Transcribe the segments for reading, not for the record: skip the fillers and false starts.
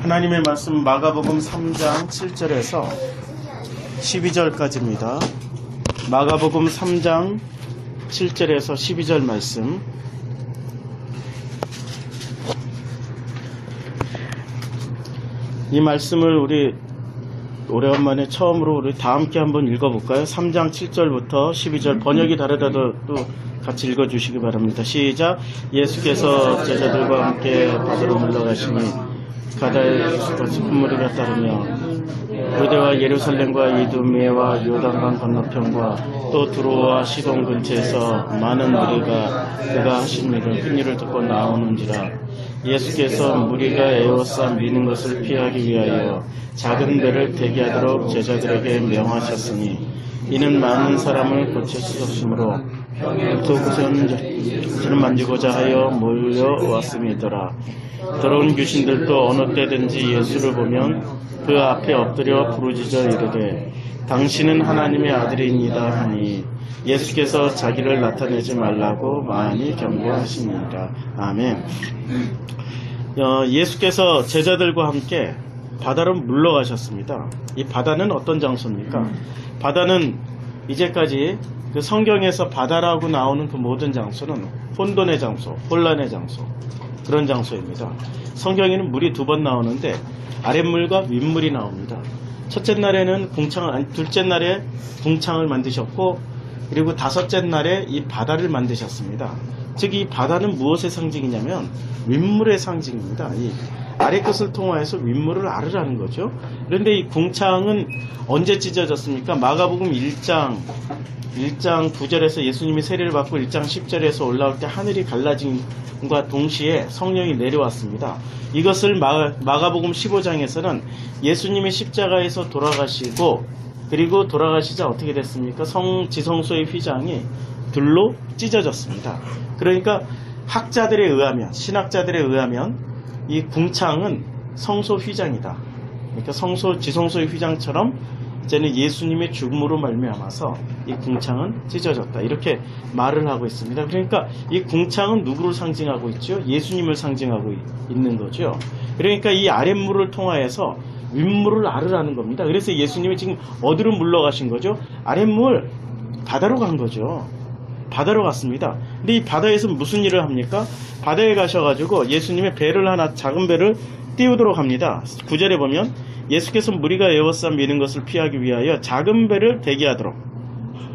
하나님의 말씀 마가복음 3장 7절에서 12절까지입니다. 마가복음 3장 7절에서 12절 말씀. 이 말씀을 우리 오래간만에 처음으로 우리 다 함께 한번 읽어볼까요? 3장 7절부터 12절 번역이 다르다도 또 같이 읽어주시기 바랍니다. 시작. 예수께서 제자들과 함께 바다로 물러가시니 가다에 깊은 무리가 따르며 유대와 예루살렘과 이두메와 요단강 건너편과 또 두로와 시돈 근처에서 많은 무리가 그가 하신 일을 큰 일을 듣고 나오는지라. 예수께서 무리가 에워싸 미는 것을 피하기 위하여 작은 배를 대기하도록 제자들에게 명하셨으니 이는 많은 사람을 고쳐주셨으므로 또 구세주를 만지고자 하여 몰려왔음이더라. 더러운 귀신들도 어느 때든지 예수를 보면 그 앞에 엎드려 부르짖어 이르되 당신은 하나님의 아들이니이다 하니 예수께서 자기를 나타내지 말라고 많이 경고하십니다. 아멘. 예수께서 제자들과 함께 바다로 물러가셨습니다. 이 바다는 어떤 장소입니까? 바다는 이제까지 그 성경에서 바다라고 나오는 그 모든 장소는 혼돈의 장소, 혼란의 장소, 그런 장소입니다. 성경에는 물이 두 번 나오는데 아랫물과 윗물이 나옵니다. 첫째 날에는 둘째 날에 궁창을 만드셨고, 그리고 다섯째 날에 이 바다를 만드셨습니다. 즉 이 바다는 무엇의 상징이냐면 윗물의 상징입니다. 이 아래 것을 통하여서 윗물을 아르라는 거죠. 그런데 이 궁창은 언제 찢어졌습니까? 마가복음 1장 9절에서 예수님이 세례를 받고 1장 10절에서 올라올 때 하늘이 갈라짐과 동시에 성령이 내려왔습니다. 이것을 마가복음 15장에서는 예수님이 십자가에서 돌아가시고, 그리고 돌아가시자 어떻게 됐습니까? 지성소의 휘장이 들로 찢어졌습니다. 그러니까 학자들에 의하면, 신학자들에 의하면 이 궁창은 성소 휘장이다. 그러니까 지성소의 휘장처럼 이제는 예수님의 죽음으로 말미암아서 이 궁창은 찢어졌다, 이렇게 말을 하고 있습니다. 그러니까 이 궁창은 누구를 상징하고 있죠? 예수님을 상징하고 있는 거죠. 그러니까 이 아랫물을 통하여서 윗물을 아르라는 겁니다. 그래서 예수님이 지금 어디로 물러가신 거죠? 아랫물, 바다로 간 거죠. 바다로 갔습니다. 근데 이 바다에서 무슨 일을 합니까? 바다에 가셔가지고 예수님의 배를 하나, 작은 배를 띄우도록 합니다. 9절에 보면 예수께서 무리가 에워싸 미는 것을 피하기 위하여 작은 배를 대기하도록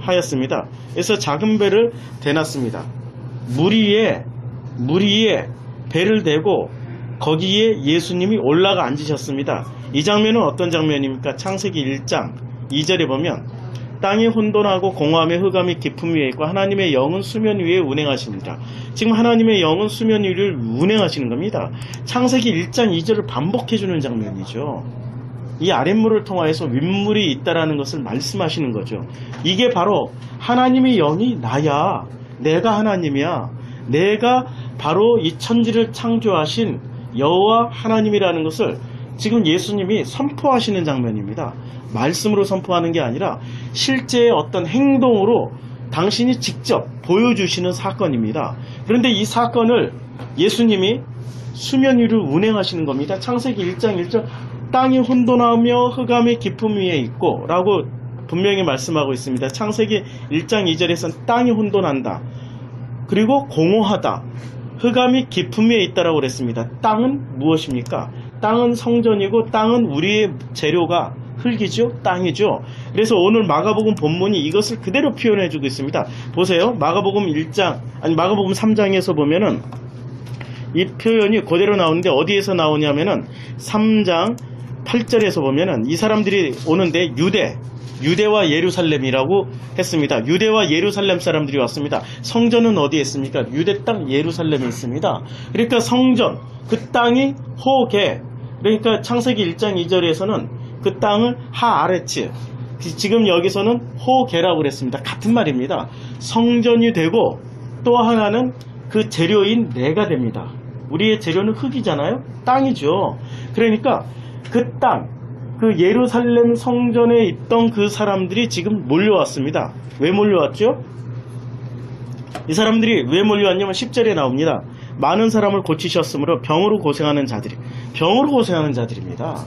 하였습니다. 그래서 작은 배를 대놨습니다. 물 위에 배를 대고 거기에 예수님이 올라가 앉으셨습니다. 이 장면은 어떤 장면입니까? 창세기 1장 2절에 보면 땅이 혼돈하고 공허함에 흑암이 깊음 위에 있고 하나님의 영은 수면 위에 운행하십니다. 지금 하나님의 영은 수면 위를 운행하시는 겁니다. 창세기 1장 2절을 반복해주는 장면이죠. 이 아랫물을 통하여서 윗물이 있다라는 것을 말씀하시는 거죠. 이게 바로 하나님의 영이 나야, 내가 하나님이야, 내가 바로 이 천지를 창조하신 여호와 하나님이라는 것을 지금 예수님이 선포하시는 장면입니다. 말씀으로 선포하는 게 아니라 실제의 어떤 행동으로 당신이 직접 보여주시는 사건입니다. 그런데 이 사건을 예수님이 수면 위를 운행하시는 겁니다. 창세기 1장 1절 땅이 혼돈하며 흑암이 깊음 위에 있고 라고 분명히 말씀하고 있습니다. 창세기 1장 2절에서는 땅이 혼돈한다, 그리고 공허하다, 흑암이 깊음 위에 있다라고 그랬습니다. 땅은 무엇입니까? 땅은 성전이고 땅은 우리의 재료가 흙이죠, 땅이죠. 그래서 오늘 마가복음 본문이 이것을 그대로 표현해주고 있습니다. 보세요. 마가복음 3장에서 보면은 이 표현이 그대로 나오는데 어디에서 나오냐면은 3장 8절에서 보면은 이 사람들이 오는데 유대와 예루살렘이라고 했습니다. 유대와 예루살렘 사람들이 왔습니다. 성전은 어디에 있습니까? 유대 땅 예루살렘에 있습니다. 그러니까 성전, 그 땅이 호게, 그러니까 창세기 1장 2절에서는 그 땅을 하아레츠, 지금 여기서는 호게라고 그랬습니다. 같은 말입니다. 성전이 되고 또 하나는 그 재료인 내가 됩니다. 우리의 재료는 흙이잖아요, 땅이죠. 그러니까 그 땅, 그 예루살렘 성전에 있던 그 사람들이 지금 몰려왔습니다. 왜 몰려왔죠? 이 사람들이 왜 몰려왔냐면 10절에 나옵니다. 많은 사람을 고치셨으므로 병으로 고생하는 자들입니다.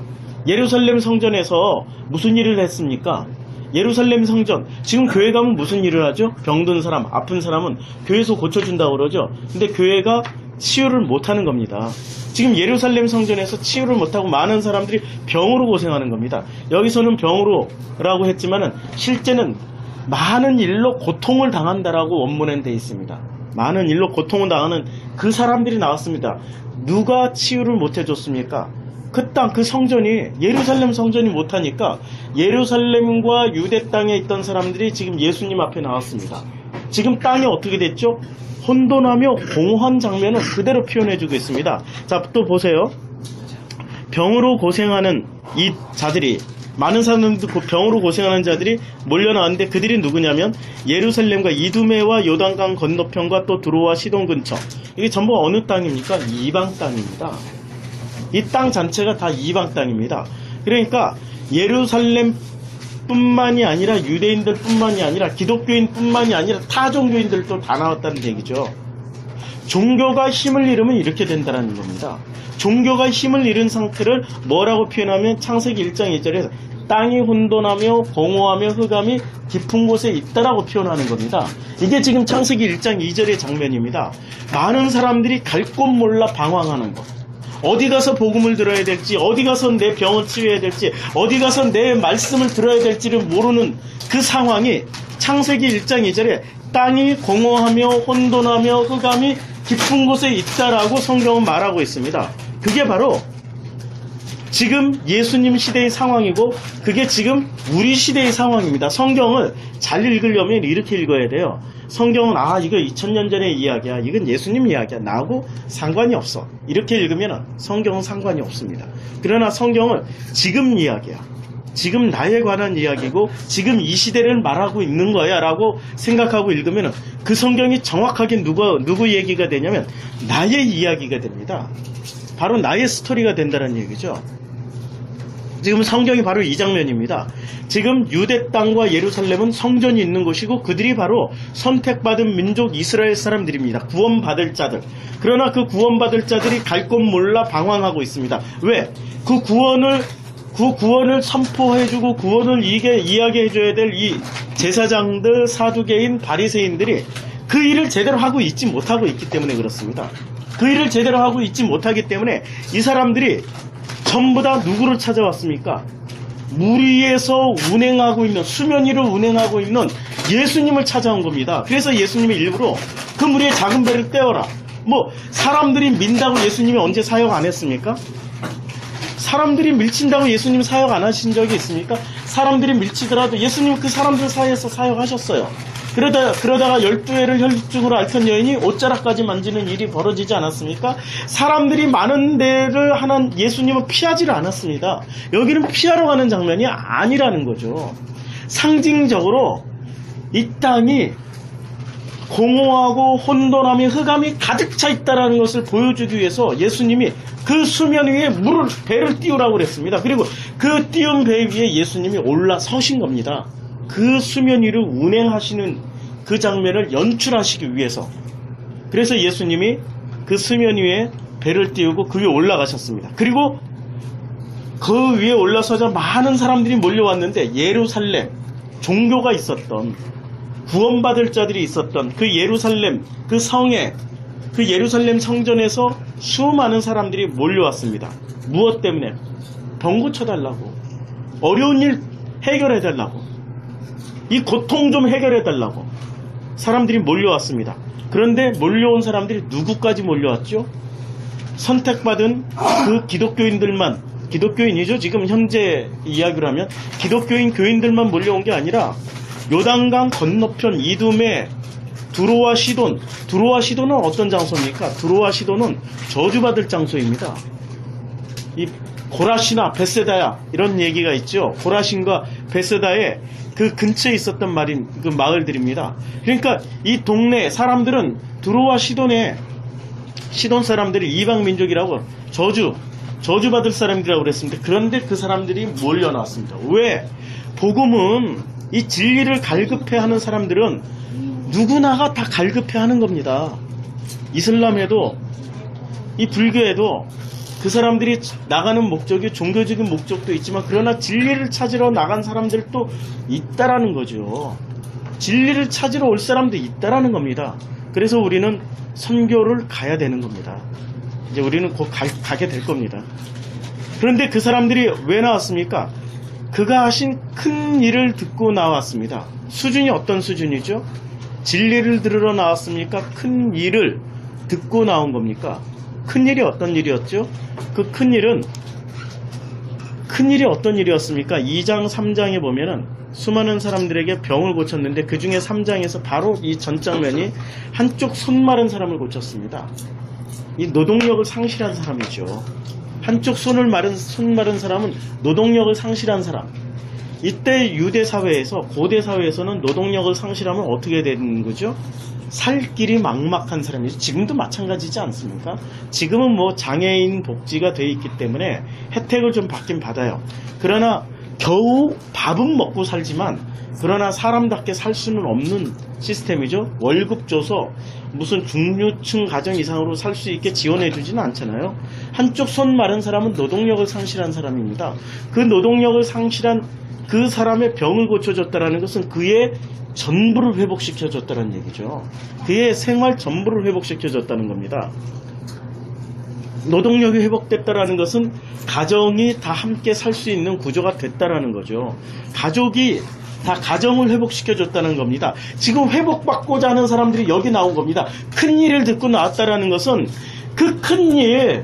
예루살렘 성전에서 무슨 일을 했습니까? 예루살렘 성전, 지금 교회 가면 무슨 일을 하죠? 병든 사람, 아픈 사람은 교회에서 고쳐준다고 그러죠. 근데 교회가 치유를 못하는 겁니다. 지금 예루살렘 성전에서 치유를 못하고 많은 사람들이 병으로 고생하는 겁니다. 여기서는 병으로라고 했지만은 실제는 많은 일로 고통을 당한다라고 원문엔 되어 있습니다. 많은 일로 고통을 당하는 그 사람들이 나왔습니다. 누가 치유를 못 해줬습니까? 그 땅, 그 성전이, 예루살렘 성전이 못하니까 예루살렘과 유대 땅에 있던 사람들이 지금 예수님 앞에 나왔습니다. 지금 땅이 어떻게 됐죠? 혼돈하며 공허한 장면을 그대로 표현해주고 있습니다. 자, 또 보세요. 병으로 고생하는 이 자들이, 많은 사람들 병으로 고생하는 자들이 몰려나왔는데 그들이 누구냐면 예루살렘과 이두메와 요단강 건너편과 또 두로와 시돈 근처. 이게 전부 어느 땅입니까? 이방 땅입니다. 이 땅 자체가 다 이방 땅입니다. 그러니까 예루살렘 뿐만이 아니라 유대인들 뿐만이 아니라 기독교인 뿐만이 아니라 타 종교인들도 다 나왔다는 얘기죠. 종교가 힘을 잃으면 이렇게 된다는 겁니다. 종교가 힘을 잃은 상태를 뭐라고 표현하면 창세기 1장 2절에서 땅이 혼돈하며 공허하며 흑암이 깊은 곳에 있다라고 표현하는 겁니다. 이게 지금 창세기 1장 2절의 장면입니다. 많은 사람들이 갈 곳 몰라 방황하는 것. 어디 가서 복음을 들어야 될지, 어디 가서 내 병을 치유해야 될지, 어디 가서 내 말씀을 들어야 될지를 모르는 그 상황이 창세기 1장 2절에 땅이 공허하며 혼돈하며 흑암이 깊은 곳에 있다라고 성경은 말하고 있습니다. 그게 바로 지금 예수님 시대의 상황이고 그게 지금 우리 시대의 상황입니다. 성경을 잘 읽으려면 이렇게 읽어야 돼요. 성경은 이거 2000년 전의 이야기야. 이건 예수님 이야기야. 나하고 상관이 없어. 이렇게 읽으면 성경은 상관이 없습니다. 그러나 성경은 지금 이야기야. 지금 나에 관한 이야기고 지금 이 시대를 말하고 있는 거야 라고 생각하고 읽으면 그 성경이 정확하게 누구 얘기가 되냐면 나의 이야기가 됩니다. 바로 나의 스토리가 된다는 얘기죠. 지금 성경이 바로 이 장면입니다. 지금 유대 땅과 예루살렘은 성전이 있는 곳이고 그들이 바로 선택받은 민족 이스라엘 사람들입니다. 구원받을 자들. 그러나 그 구원받을 자들이 갈 곳 몰라 방황하고 있습니다. 왜? 그 구원을 선포해주고 구원을 이야기해줘야 될 이 제사장들, 사두개인, 바리새인들이 그 일을 제대로 하고 있지 못하고 있기 때문에 그렇습니다. 그 일을 제대로 하고 있지 못하기 때문에 이 사람들이 전부 다 누구를 찾아왔습니까? 물 위에서 운행하고 있는, 수면 위를 운행하고 있는 예수님을 찾아온 겁니다. 그래서 예수님이 일부러 그 물 위에 작은 배를 떼어라. 사람들이 민다고 예수님이 언제 사역 안 했습니까? 사람들이 밀친다고 예수님 사역 안 하신 적이 있습니까? 사람들이 밀치더라도 예수님 그 사람들 사이에서 사역하셨어요. 그러다가 12회를 혈증으로 앓던 여인이 옷자락까지 만지는 일이 벌어지지 않았습니까? 사람들이 많은 데를 하는 예수님은 피하지를 않았습니다. 여기는 피하러 가는 장면이 아니라는 거죠. 상징적으로 이 땅이 공허하고 혼돈함이 흑암이 가득 차 있다는 것을 보여주기 위해서 예수님이 그 수면 위에 배를 띄우라고 그랬습니다. 그리고 그 띄운 배 위에 예수님이 올라서신 겁니다. 그 수면 위를 운행하시는 그 장면을 연출하시기 위해서. 그래서 예수님이 그 수면 위에 배를 띄우고 그 위에 올라가셨습니다. 그리고 그 위에 올라서자 많은 사람들이 몰려왔는데 예루살렘, 종교가 있었던, 구원받을 자들이 있었던 그 예루살렘, 그 성에, 그 예루살렘 성전에서 수많은 사람들이 몰려왔습니다. 무엇 때문에? 병 고쳐달라고, 어려운 일 해결해달라고, 이 고통 좀 해결해달라고 사람들이 몰려왔습니다. 그런데 몰려온 사람들이 누구까지 몰려왔죠? 선택받은 그 기독교인들만, 기독교인이죠. 지금 현재 이야기로 하면 기독교인 교인들만 몰려온 게 아니라 요단강 건너편 이두메, 두로와 시돈. 두로와 시돈은 어떤 장소입니까? 두로와 시돈은 저주받을 장소입니다. 이 고라신이나 베세다야 이런 얘기가 있죠. 고라신과 베세다에 그 근처에 있었던 그 마을들입니다. 그러니까 이 동네 사람들은 두로와 시돈에, 시돈 사람들이 이방 민족이라고 저주받을 사람들이라고 그랬습니다. 그런데 그 사람들이 몰려나왔습니다. 왜? 복음은 이 진리를 갈급해하는 사람들은 누구나가 다 갈급해하는 겁니다. 이슬람에도 이 불교에도 그 사람들이 나가는 목적이 종교적인 목적도 있지만 그러나 진리를 찾으러 나간 사람들도 있다라는 거죠. 진리를 찾으러 올 사람도 있다라는 겁니다. 그래서 우리는 선교를 가야 되는 겁니다. 이제 우리는 곧 가게 될 겁니다. 그런데 그 사람들이 왜 나왔습니까? 그가 하신 큰 일을 듣고 나왔습니다. 수준이 어떤 수준이죠? 진리를 들으러 나왔습니까? 큰 일을 듣고 나온 겁니까? 큰 일이 어떤 일이었죠? 그 큰 일이 어떤 일이었습니까? 2장 3장에 보면은 수많은 사람들에게 병을 고쳤는데 그 중에 3장에서 바로 이 전 장면이 한쪽 손 마른 사람을 고쳤습니다. 이 노동력을 상실한 사람이죠. 한쪽 손 마른 사람은 노동력을 상실한 사람. 이때 유대 사회에서, 고대 사회에서는 노동력을 상실하면 어떻게 되는 거죠? 살 길이 막막한 사람이죠. 지금도 마찬가지지 않습니까? 지금은 뭐 장애인 복지가 돼 있기 때문에 혜택을 좀 받긴 받아요. 그러나 겨우 밥은 먹고 살지만 그러나 사람답게 살 수는 없는 시스템이죠. 월급 줘서 무슨 중류층 가정 이상으로 살 수 있게 지원해 주지는 않잖아요. 한쪽 손 마른 사람은 노동력을 상실한 사람입니다. 그 노동력을 상실한 그 사람의 병을 고쳐줬다는 것은 그의 전부를 회복시켜줬다는 얘기죠. 그의 생활 전부를 회복시켜줬다는 겁니다. 노동력이 회복됐다는 것은 가정이 다 함께 살 수 있는 구조가 됐다는 거죠. 가족이 다 가정을 회복시켜줬다는 겁니다. 지금 회복받고자 하는 사람들이 여기 나온 겁니다. 큰 일을 듣고 나왔다는 것은 그 큰 일,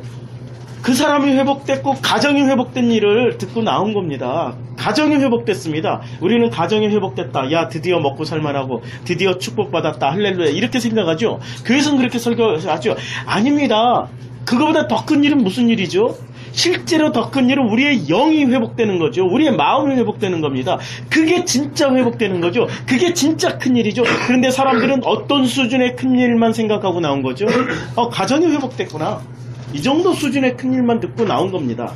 그 사람이 회복됐고 가정이 회복된 일을 듣고 나온 겁니다. 가정이 회복됐습니다. 우리는 가정이 회복됐다. 야, 드디어 먹고 살만하고 드디어 축복받았다. 할렐루야. 이렇게 생각하죠. 교회에서는 그렇게 설교하죠. 아닙니다. 그거보다 더 큰 일은 무슨 일이죠? 실제로 더 큰 일은 우리의 영이 회복되는 거죠. 우리의 마음이 회복되는 겁니다. 그게 진짜 회복되는 거죠. 그게 진짜 큰 일이죠. 그런데 사람들은 어떤 수준의 큰 일만 생각하고 나온 거죠? 가정이 회복됐구나. 이 정도 수준의 큰 일만 듣고 나온 겁니다.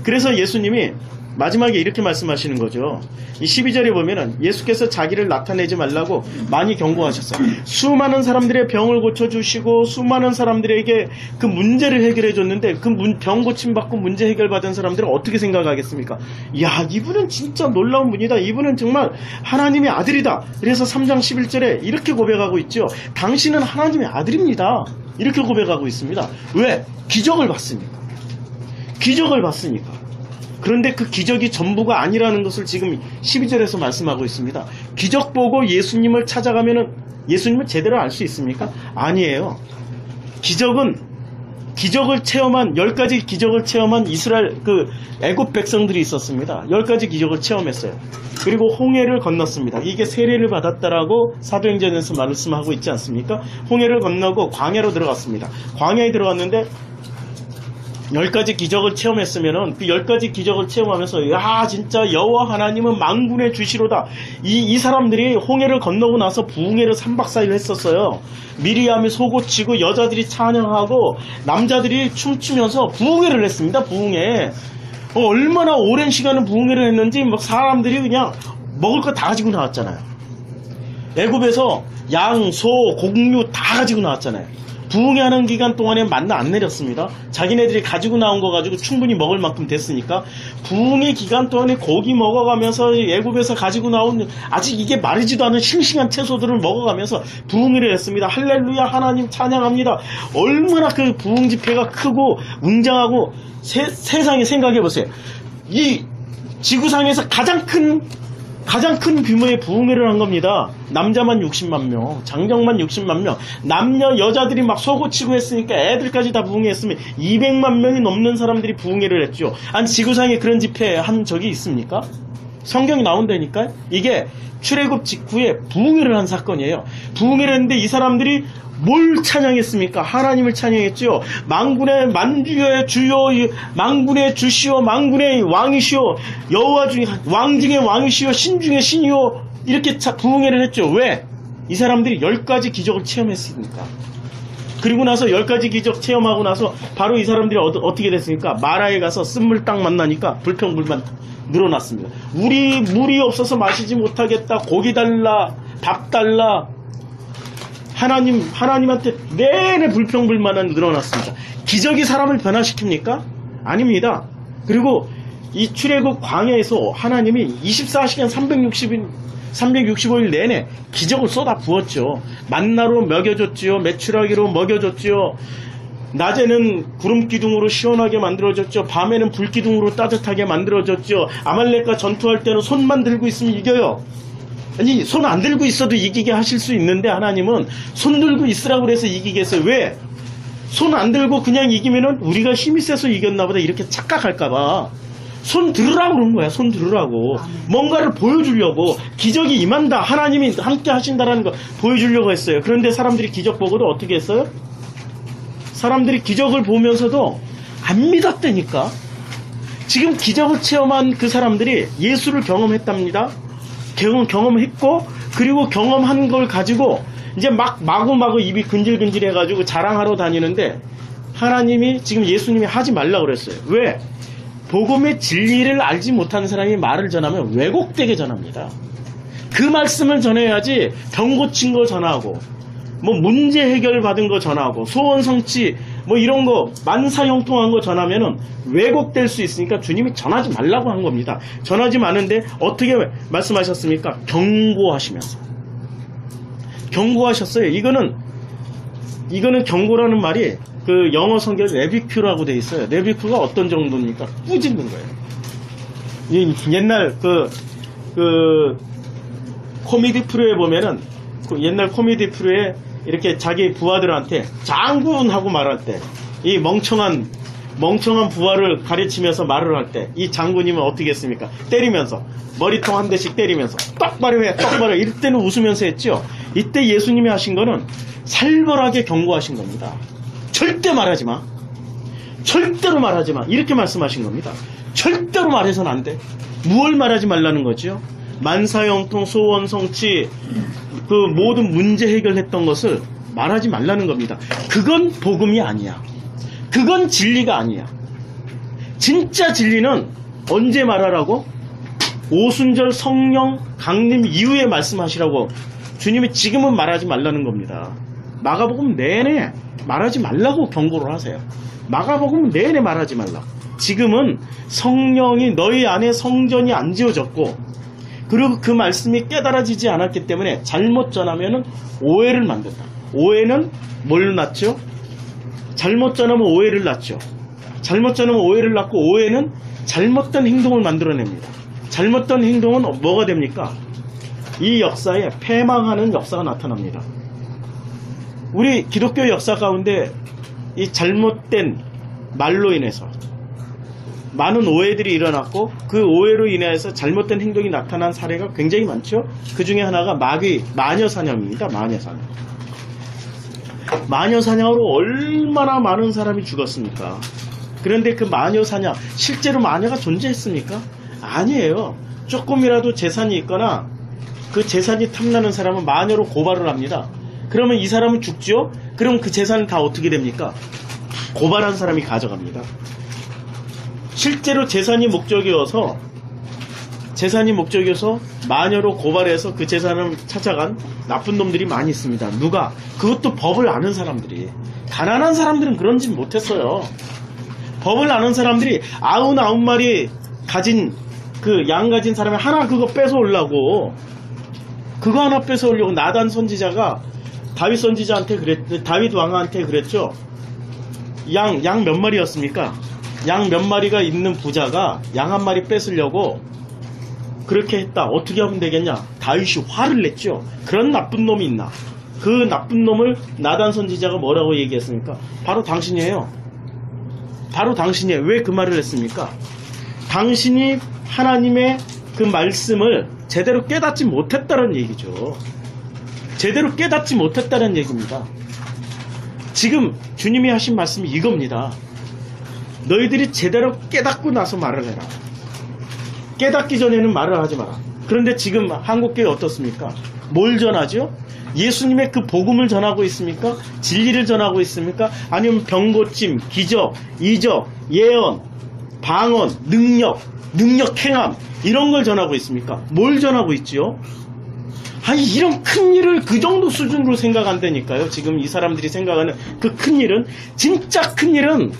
그래서 예수님이 마지막에 이렇게 말씀하시는 거죠. 이 12절에 보면은 예수께서 자기를 나타내지 말라고 많이 경고하셨어요. 수많은 사람들의 병을 고쳐주시고 수많은 사람들에게 그 문제를 해결해 줬는데 그 병 고침받고 문제 해결받은 사람들은 어떻게 생각하겠습니까? 야, 이분은 진짜 놀라운 분이다. 이분은 정말 하나님의 아들이다. 그래서 3장 11절에 이렇게 고백하고 있죠. 당신은 하나님의 아들입니다. 이렇게 고백하고 있습니다. 왜? 기적을 봤으니까. 기적을 봤으니까. 그런데 그 기적이 전부가 아니라는 것을 지금 12절에서 말씀하고 있습니다. 기적 보고 예수님을 찾아가면은 예수님을 제대로 알 수 있습니까? 아니에요. 기적을 체험한 10가지 기적을 체험한 이스라엘 애굽 백성들이 있었습니다. 10가지 기적을 체험했어요. 그리고 홍해를 건넜습니다. 이게 세례를 받았다라고 사도행전에서 말씀하고 있지 않습니까? 홍해를 건너고 광야로 들어갔습니다. 광야에 들어갔는데 10가지 기적을 체험했으면은 그 10가지 기적을 체험하면서 야, 진짜 여호와 하나님은 만군의 주시로다. 이 사람들이 홍해를 건너고 나서 부흥회를 3박 4일 했었어요. 미리암이 속옷치고 여자들이 찬양하고 남자들이 춤추면서 부흥회를 했습니다. 부흥회. 얼마나 오랜 시간을 부흥회를 했는지 막 사람들이 그냥 먹을 거 다 가지고 나왔잖아요. 애굽에서 양, 소, 곡류 다 가지고 나왔잖아요. 부흥회하는 기간 동안에 만나 안 내렸습니다. 자기네들이 가지고 나온 거 가지고 충분히 먹을 만큼 됐으니까 부흥회 기간 동안에 고기 먹어가면서 애굽에서 가지고 나온 아직 이게 마르지도 않은 싱싱한 채소들을 먹어가면서 부흥회를 했습니다. 할렐루야, 하나님 찬양합니다. 얼마나 그 부흥 집회가 크고 웅장하고 세상에 생각해보세요. 이 지구상에서 가장 큰 규모의 부흥회를 한 겁니다. 남자만 60만 명, 장정만 60만 명, 남녀 여자들이 막 속옷치고 했으니까 애들까지 다 부흥회했으면 200만 명이 넘는 사람들이 부흥회를 했죠. 아니, 지구상에 그런 집회 한 적이 있습니까? 성경이 나온다니까요. 이게 출애굽 직후에 부흥회를 한 사건이에요. 부흥회를 했는데 이 사람들이 뭘 찬양했습니까? 하나님을 찬양했죠. 만군의 만주의 주요, 만군의 주시오, 만군의 왕이시오, 여호와 중에 왕 중에 왕이시오, 신 중에 신이오. 이렇게 부흥회를 했죠. 왜? 이 사람들이 10가지 기적을 체험했으니까. 그리고 나서 10가지 기적 체험하고 나서 바로 이 사람들이 어떻게 됐습니까? 마라에 가서 쓴물 딱 만나니까 불평불만 늘어났습니다. 물이 없어서 마시지 못하겠다. 고기 달라, 밥 달라. 하나님한테 내내 불평불만은 늘어났습니다. 기적이 사람을 변화시킵니까? 아닙니다. 그리고 이 출애굽 광야에서 하나님이 24시간 365일 내내 기적을 쏟아 부었죠. 만나로 먹여줬지요. 메추라기로 먹여줬지요. 낮에는 구름 기둥으로 시원하게 만들어졌죠. 밤에는 불 기둥으로 따뜻하게 만들어졌죠. 아말렉과 전투할 때는 손만 들고 있으면 이겨요. 아니, 손 안 들고 있어도 이기게 하실 수 있는데 하나님은 손 들고 있으라고 그래서 이기겠어요. 왜? 손 안 들고 그냥 이기면은 우리가 힘이 세서 이겼나 보다 이렇게 착각할까봐 손 들으라고 그런 거야. 손 들으라고. 뭔가를 보여주려고. 기적이 임한다. 하나님이 함께 하신다라는 거 보여주려고 했어요. 그런데 사람들이 기적 보고도 어떻게 했어요? 사람들이 기적을 보면서도 안 믿었다니까. 지금 기적을 체험한 그 사람들이 예수를 경험했답니다. 경험했고, 그리고 경험한 걸 가지고 이제 마구마구 입이 근질근질 해가지고 자랑하러 다니는데, 하나님이 지금 예수님이 하지 말라고 그랬어요. 왜? 복음의 진리를 알지 못하는 사람이 말을 전하면 왜곡되게 전합니다. 그 말씀을 전해야지. 병 고친 거 전하고, 뭐 문제 해결 받은 거 전하고, 소원 성취 뭐 이런 거 만사형통한 거 전하면은 왜곡될 수 있으니까 주님이 전하지 말라고 한 겁니다. 전하지 마는데 어떻게 말씀하셨습니까? 경고하시면서. 경고하셨어요. 이거는 경고라는 말이 그 영어 성경에 레비큐라고 돼 있어요. 레비큐가 어떤 정도입니까? 꾸짖는 거예요. 옛날 그 코미디 프로에 보면은, 옛날 코미디 프로에 이렇게 자기 부하들한테 장군 하고 말할 때, 이 멍청한 부하를 가르치면서 말을 할 때 이 장군이면 어떻게 했습니까? 때리면서 머리통 한 대씩 때리면서 똑바로 해, 똑바로 해. 이럴 때는 웃으면서 했죠. 이때 예수님이 하신 거는 살벌하게 경고하신 겁니다. 절대 말하지 마. 절대로 말하지 마. 이렇게 말씀하신 겁니다. 절대로 말해서는 안 돼. 무얼 말하지 말라는 거죠? 만사형통, 소원 성취, 그 모든 문제 해결했던 것을 말하지 말라는 겁니다. 그건 복음이 아니야. 그건 진리가 아니야. 진짜 진리는 언제 말하라고? 오순절 성령 강림 이후에 말씀하시라고. 주님이 지금은 말하지 말라는 겁니다. 마가복음 내내 말하지 말라고 경고를 하세요. 마가복음 내내 말하지 말라. 지금은 성령이 너희 안에 성전이 안 지어졌고, 그리고 그 말씀이 깨달아지지 않았기 때문에 잘못 전하면 오해를 만든다. 오해는 뭘 낳죠? 잘못 전하면 오해를 낳죠. 잘못 전하면 오해를 낳고, 오해는 잘못된 행동을 만들어냅니다. 잘못된 행동은 뭐가 됩니까? 이 역사에 패망하는 역사가 나타납니다. 우리 기독교 역사 가운데 이 잘못된 말로 인해서 많은 오해들이 일어났고, 그 오해로 인해서 잘못된 행동이 나타난 사례가 굉장히 많죠. 그 중에 하나가 마녀사냥입니다. 마녀사냥으로 얼마나 많은 사람이 죽었습니까? 그런데 그 마녀사냥, 실제로 마녀가 존재했습니까? 아니에요. 조금이라도 재산이 있거나 그 재산이 탐나는 사람은 마녀로 고발을 합니다. 그러면 이 사람은 죽죠? 그럼 그 재산은 다 어떻게 됩니까? 고발한 사람이 가져갑니다. 실제로 재산이 목적이어서 마녀로 고발해서 그 재산을 찾아간 나쁜 놈들이 많이 있습니다. 누가? 그것도 법을 아는 사람들이. 가난한 사람들은 그런 짓 못했어요. 법을 아는 사람들이 99마리 가진 그 양 가진 사람이 하나 그거 뺏어오려고, 그거 하나 뺏어오려고 나단 선지자가 다윗 선지자한테 다윗 왕한테 그랬죠. 양 몇 마리였습니까? 양 몇 마리가 있는 부자가 양 한 마리 뺏으려고 그렇게 했다. 어떻게 하면 되겠냐? 다윗이 화를 냈죠. 그런 나쁜 놈이 있나? 그 나쁜 놈을 나단 선지자가 뭐라고 얘기했습니까? 바로 당신이에요. 바로 당신이에요. 왜 그 말을 했습니까? 당신이 하나님의 그 말씀을 제대로 깨닫지 못했다는 얘기죠. 제대로 깨닫지 못했다는 얘기입니다. 지금 주님이 하신 말씀이 이겁니다. 너희들이 제대로 깨닫고 나서 말을 해라. 깨닫기 전에는 말을 하지 마라. 그런데 지금 한국교회 어떻습니까? 뭘 전하죠? 예수님의 그 복음을 전하고 있습니까? 진리를 전하고 있습니까? 아니면 병고침, 기적, 이적, 예언, 방언, 능력 행함, 이런 걸 전하고 있습니까? 뭘 전하고 있지요? 아니 이런 큰 일을 그 정도 수준으로 생각한다니까요. 지금 이 사람들이 생각하는 그 큰 일은, 진짜 큰 일은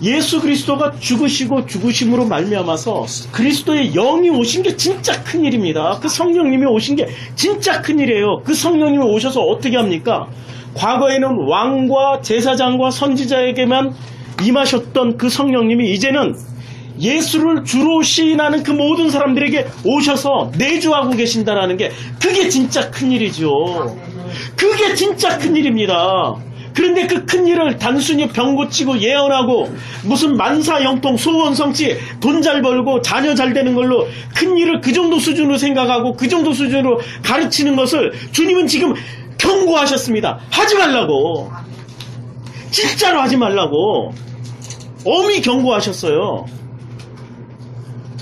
예수 그리스도가 죽으시고 죽으심으로 말미암아서 그리스도의 영이 오신 게 진짜 큰 일입니다. 그 성령님이 오신 게 진짜 큰 일이에요. 그 성령님이 오셔서 어떻게 합니까? 과거에는 왕과 제사장과 선지자에게만 임하셨던 그 성령님이 이제는 예수를 주로 시인하는 그 모든 사람들에게 오셔서 내주하고 계신다라는 게, 그게 진짜 큰 일이죠. 그게 진짜 큰 일입니다. 그런데 그 큰 일을 단순히 병 고치고 예언하고 무슨 만사형통 소원성취, 돈 잘 벌고 자녀 잘 되는 걸로 큰 일을 그 정도 수준으로 생각하고 그 정도 수준으로 가르치는 것을 주님은 지금 경고하셨습니다. 하지 말라고. 진짜로 하지 말라고 엄히 경고하셨어요.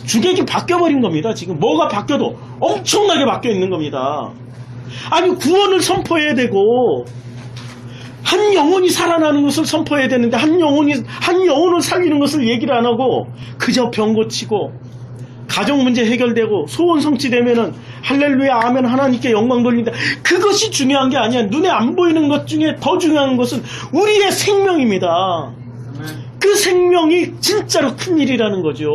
주객이 바뀌어버린 겁니다. 지금 뭐가 바뀌어도 엄청나게 바뀌어 있는 겁니다. 아니 구원을 선포해야 되고 한 영혼이 살아나는 것을 선포해야 되는데 한 영혼을 살리는 것을 얘기를 안 하고 그저 병 고치고 가정 문제 해결되고 소원 성취되면은 할렐루야 아멘 하나님께 영광 돌린다. 그것이 중요한 게 아니야. 눈에 안 보이는 것 중에 더 중요한 것은 우리의 생명입니다. 그 생명이 진짜로 큰 일이라는 거죠.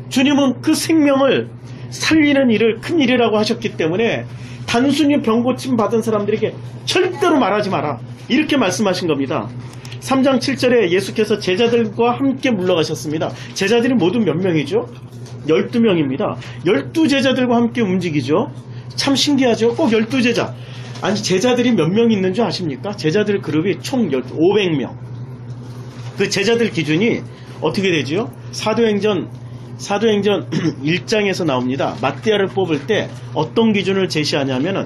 주님은 그 생명을 살리는 일을 큰 일이라고 하셨기 때문에 단순히 병 고침 받은 사람들에게 절대로 말하지 마라, 이렇게 말씀하신 겁니다. 3장 7절에 예수께서 제자들과 함께 물러가셨습니다. 제자들이 모두 몇 명이죠? 12명입니다. 12제자들과 함께 움직이죠. 참 신기하죠? 꼭 12제자. 아니 제자들이 몇 명 있는 줄 아십니까? 제자들 그룹이 총 500명. 그 제자들 기준이 어떻게 되죠? 사도행전 1장에서 나옵니다. 마띠아를 뽑을 때 어떤 기준을 제시하냐면은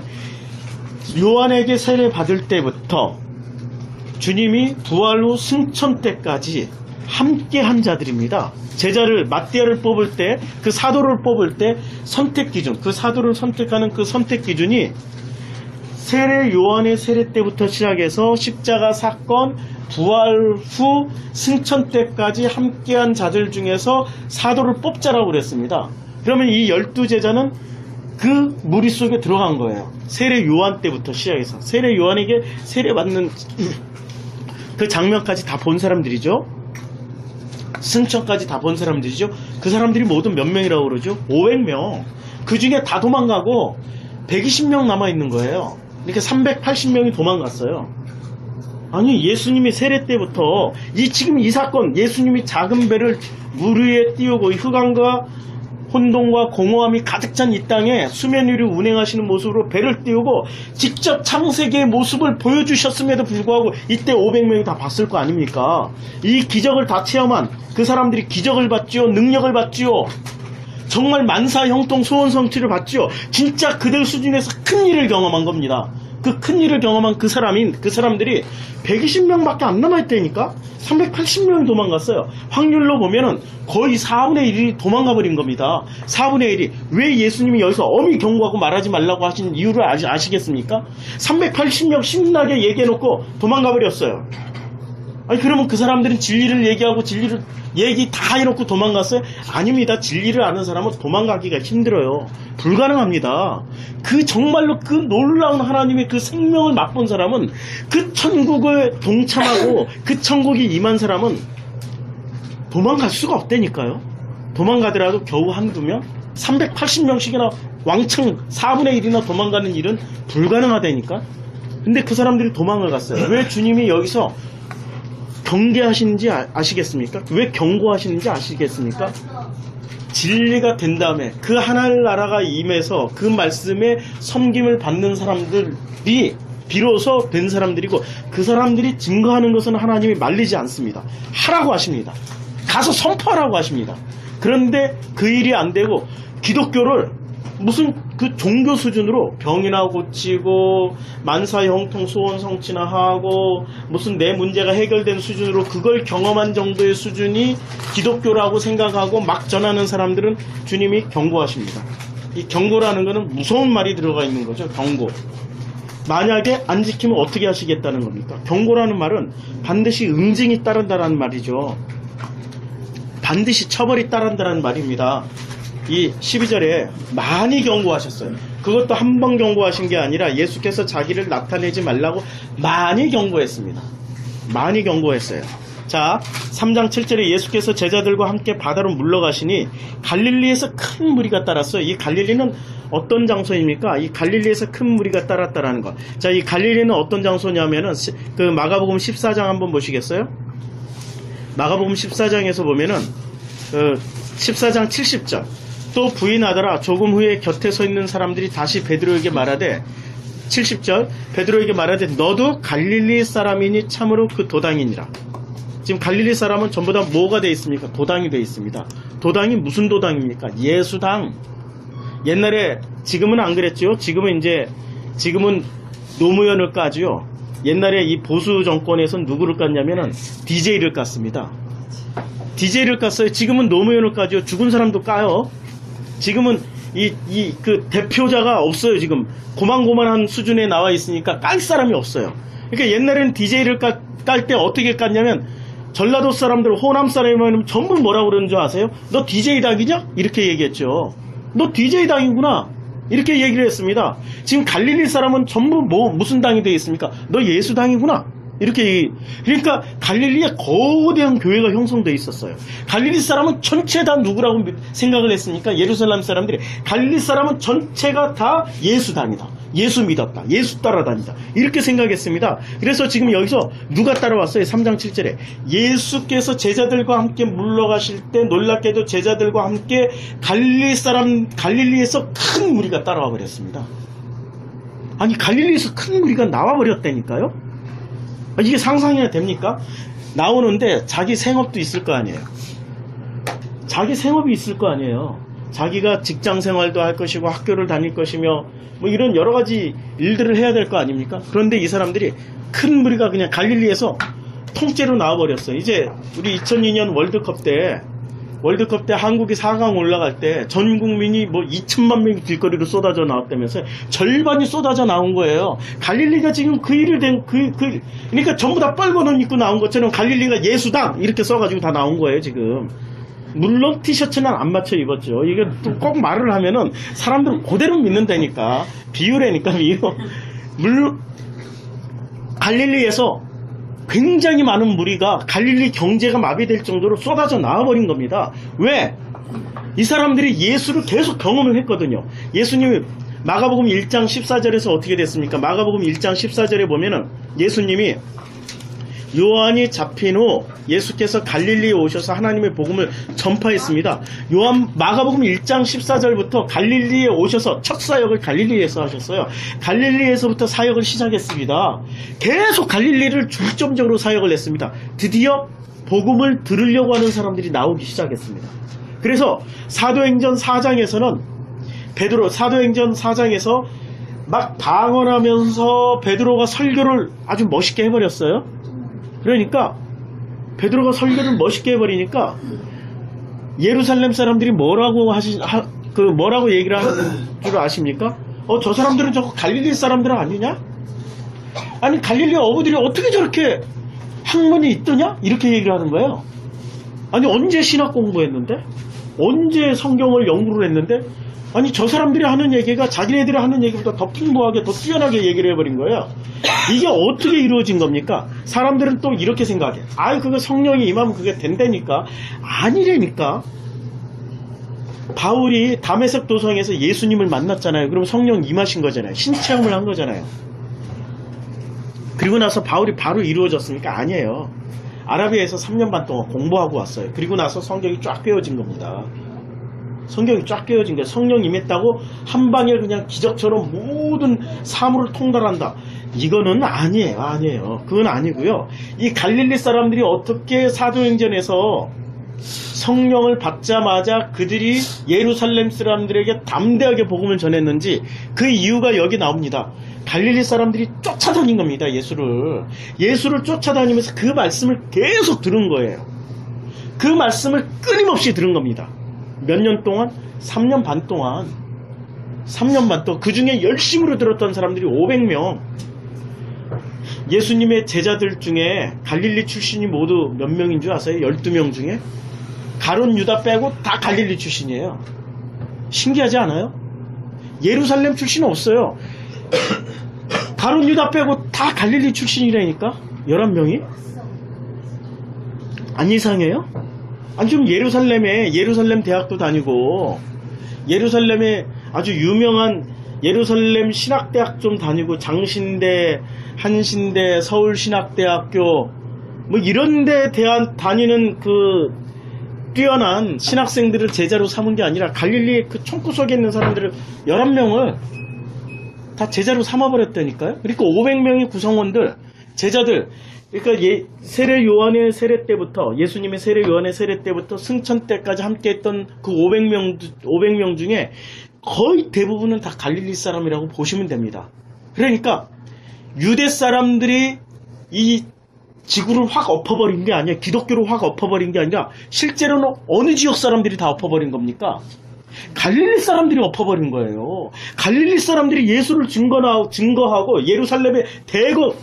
요한에게 세례 받을 때부터 주님이 부활 후 승천 때까지 함께 한 자들입니다. 제자를 마띠아를 뽑을 때, 그 사도를 뽑을 때 선택 기준, 그 사도를 선택하는 그 선택 기준이 세례 요한의 세례 때부터 시작해서 십자가 사건, 부활 후 승천 때까지 함께한 자들 중에서 사도를 뽑자라고 그랬습니다. 그러면 이 12제자는 그 무리 속에 들어간 거예요. 세례 요한 때부터 시작해서 세례 요한에게 세례 받는 그 장면까지 다 본 사람들이죠. 승천까지 다 본 사람들이죠. 그 사람들이 모두 몇 명이라고 그러죠? 500명. 그 중에 다 도망가고 120명 남아있는 거예요. 이렇게 380명이 도망갔어요. 아니 예수님이 세례 때부터 지금 이 사건, 예수님이 작은 배를 물 위에 띄우고 흑암과 혼돈과 공허함이 가득 찬 이 땅에 수면 위를 운행하시는 모습으로 배를 띄우고 직접 창세기의 모습을 보여주셨음에도 불구하고 이때 500명이 다 봤을 거 아닙니까? 이 기적을 다 체험한 그 사람들이 기적을 봤지요, 능력을 봤지요, 정말 만사 형통 소원 성취를 봤지요. 진짜 그들 수준에서 큰 일을 경험한 겁니다. 그 큰 일을 경험한 그 사람들이 120명밖에 안 남아있다니까? 380명이 도망갔어요. 확률로 보면은 거의 4분의 1이 도망가 버린 겁니다. 4분의 1이. 왜 예수님이 여기서 엄히 경고하고 말하지 말라고 하신 이유를 아시겠습니까? 380명 신나게 얘기해놓고 도망가 버렸어요. 아니 그러면 그 사람들은 진리를 얘기하고 진리를 얘기 다 해놓고 도망갔어요? 아닙니다. 진리를 아는 사람은 도망가기가 힘들어요. 불가능합니다. 그 정말로 그 놀라운 하나님의 그 생명을 맛본 사람은, 그 천국을 동참하고 그 천국이 임한 사람은 도망갈 수가 없다니까요. 도망가더라도 겨우 한두 명? 380명씩이나 왕창 4분의 1이나 도망가는 일은 불가능하다니까. 근데 그 사람들이 도망을 갔어요. 왜 주님이 여기서 경계하시는지 아시겠습니까? 왜 경고하시는지 아시겠습니까? 진리가 된 다음에 그 하늘나라가 임해서 그 말씀에 섬김을 받는 사람들이 비로소 된 사람들이고, 그 사람들이 증거하는 것은 하나님이 말리지 않습니다. 하라고 하십니다. 가서 선포하라고 하십니다. 그런데 그 일이 안 되고 기독교를 무슨 그 종교 수준으로 병이나 고치고 만사 형통 소원 성취나 하고 무슨 내 문제가 해결된 수준으로 그걸 경험한 정도의 수준이 기독교라고 생각하고 막 전하는 사람들은 주님이 경고하십니다. 이 경고라는 것은 무서운 말이 들어가 있는 거죠. 경고. 만약에 안 지키면 어떻게 하시겠다는 겁니까? 경고라는 말은 반드시 응징이 따른다는 말이죠. 반드시 처벌이 따른다는 말입니다. 이 12절에 많이 경고하셨어요. 그것도 한 번 경고하신 게 아니라 예수께서 자기를 나타내지 말라고 많이 경고했습니다. 많이 경고했어요. 자, 3장 7절에 예수께서 제자들과 함께 바다로 물러가시니 갈릴리에서 큰 무리가 따랐어요. 이 갈릴리는 어떤 장소입니까? 이 갈릴리에서 큰 무리가 따랐다라는 것. 자, 이 갈릴리는 어떤 장소냐면은 그 마가복음 14장 한번 보시겠어요? 마가복음 14장에서 보면은 14장 70절. 또 부인하더라. 조금 후에 곁에 서 있는 사람들이 다시 베드로에게 말하되 70절 베드로에게 말하되 너도 갈릴리 사람이니 참으로 그 도당이니라. 지금 갈릴리 사람은 전부 다 뭐가 되어 있습니까? 도당이 되어 있습니다. 도당이 무슨 도당입니까? 예수당. 옛날에 지금은 안 그랬죠. 지금은 노무현을 까지요. 옛날에 이 보수 정권에선 누구를 깠냐면은 DJ를 깠습니다. DJ를 깠어요. 지금은 노무현을 까죠. 죽은 사람도 까요. 지금은 그 대표자가 없어요. 지금 고만고만한 수준에 나와 있으니까 깔 사람이 없어요. 그러니까 옛날에는 DJ를 깔 때 어떻게 깠냐면 전라도 사람들, 호남 사람이면 전부 뭐라고 그러는 줄 아세요? 너 DJ당이냐? 이렇게 얘기했죠. 너 DJ당이구나. 이렇게 얘기를 했습니다. 지금 갈릴리 사람은 전부 무슨 당이 되어 있습니까? 너 예수당이구나. 이렇게. 그러니까 갈릴리에 거대한 교회가 형성되어 있었어요. 갈릴리 사람은 전체 다 누구라고 생각을 했습니까? 예루살렘 사람들이 갈릴리 사람은 전체가 다 예수당이다. 예수 믿었다. 예수 따라다니다. 이렇게 생각했습니다. 그래서 지금 여기서 누가 따라왔어요? 3장 7절에 예수께서 제자들과 함께 물러가실 때 놀랍게도 제자들과 함께 갈릴리에서 큰 무리가 따라와 버렸습니다. 아니 갈릴리에서 큰 무리가 나와 버렸다니까요. 이게 상상이 됩니까? 나오는데 자기 생업도 있을 거 아니에요. 자기 생업이 있을 거 아니에요. 자기가 직장 생활도 할 것이고 학교를 다닐 것이며 뭐 이런 여러 가지 일들을 해야 될 거 아닙니까? 그런데 이 사람들이 큰 무리가 그냥 갈릴리에서 통째로 나와버렸어요. 이제 우리 2002년 월드컵 때 한국이 4강 올라갈 때 전 국민이 뭐 2천만 명이 길거리로 쏟아져 나왔다면서요. 절반이 쏟아져 나온 거예요. 갈릴리가 지금 그 일을 그러니까 전부 다 빨간 옷 입고 나온 것처럼 갈릴리가 예수당 이렇게 써가지고 다 나온 거예요, 지금. 물론 티셔츠는 안 맞춰 입었죠. 이게 또 꼭 말을 하면은 사람들은 그대로 믿는다니까. 비유라니까, 비유. 물론, 갈릴리에서 굉장히 많은 무리가 갈릴리 경제가 마비될 정도로 쏟아져 나와버린 겁니다. 왜? 이 사람들이 예수를 계속 경험을 했거든요. 예수님이 마가복음 1장 14절에서 어떻게 됐습니까? 마가복음 1장 14절에 보면은 예수님이 요한이 잡힌 후 예수께서 갈릴리에 오셔서 하나님의 복음을 전파했습니다. 마가복음 1장 14절부터 갈릴리에 오셔서 첫 사역을 갈릴리에서 하셨어요. 갈릴리에서부터 사역을 시작했습니다. 계속 갈릴리를 중점적으로 사역을 했습니다. 드디어 복음을 들으려고 하는 사람들이 나오기 시작했습니다. 그래서 사도행전 4장에서는 사도행전 4장에서 막 방언하면서 베드로가 설교를 아주 멋있게 해버렸어요. 그러니까 베드로가 설교를 멋있게 해버리니까 예루살렘 사람들이 뭐라고 얘기를 하는 줄 아십니까? 저 사람들은 저거 갈릴리 사람들 아니냐? 아니 갈릴리 어부들이 어떻게 저렇게 학문이 있더냐? 이렇게 얘기를 하는 거예요. 아니 언제 신학 공부했는데? 언제 성경을 연구를 했는데? 아니 저 사람들이 하는 얘기가 자기네들이 하는 얘기보다 더 풍부하게 더 뛰어나게 얘기를 해버린 거예요. 이게 어떻게 이루어진 겁니까? 사람들은 또 이렇게 생각해. 그거 성령이 임하면 그게 된다니까. 아니라니까. 바울이 다메섹 도성에서 예수님을 만났잖아요. 그럼 성령 임하신 거잖아요. 신체험을 한 거잖아요. 그리고 나서 바울이 바로 이루어졌습니까? 아니에요. 아라비아에서 3년 반 동안 공부하고 왔어요. 그리고 나서 성경이 쫙 깨어진 겁니다. 성경이 쫙 깨어진 거예요. 성령 임했다고 한 방에 그냥 기적처럼 모든 사물을 통달한다. 이거는 아니에요. 그건 아니고요. 이 갈릴리 사람들이 어떻게 사도행전에서 성령을 받자마자 그들이 예루살렘 사람들에게 담대하게 복음을 전했는지 그 이유가 여기 나옵니다. 갈릴리 사람들이 쫓아다닌 겁니다. 예수를 쫓아다니면서 그 말씀을 계속 들은 거예요. 그 말씀을 끊임없이 들은 겁니다. 몇 년 동안? 3년 반 동안. 그 중에 열심으로 들었던 사람들이 500명. 예수님의 제자들 중에 갈릴리 출신이 모두 몇 명인 줄 아세요? 12명 중에? 가룟 유다 빼고 다 갈릴리 출신이에요. 신기하지 않아요? 예루살렘 출신 없어요. 가룟 유다 빼고 다 갈릴리 출신이라니까. 11명이? 안 이상해요? 아니 좀 예루살렘 대학도 다니고 예루살렘에 아주 유명한 예루살렘 신학대학 좀 다니고 장신대, 한신대, 서울신학대학교 뭐 이런데 다니는 그 뛰어난 신학생들을 제자로 삼은 게 아니라 갈릴리의 그 총구석에 있는 사람들을 11명을 다 제자로 삼아버렸다니까요. 그러니까 500명의 구성원들, 제자들, 그러니까 세례 요한의 세례 때부터, 예수님의 세례 요한의 세례 때부터 승천 때까지 함께 했던 그 500명 중에 거의 대부분은 다 갈릴리 사람이라고 보시면 됩니다. 그러니까 유대 사람들이 이 지구를 확 엎어버린 게 아니라, 기독교를 확 엎어버린 게 아니라 실제로는 어느 지역 사람들이 다 엎어버린 겁니까? 갈릴리 사람들이 엎어버린 거예요. 갈릴리 사람들이 예수를 증거하고 예루살렘에 대거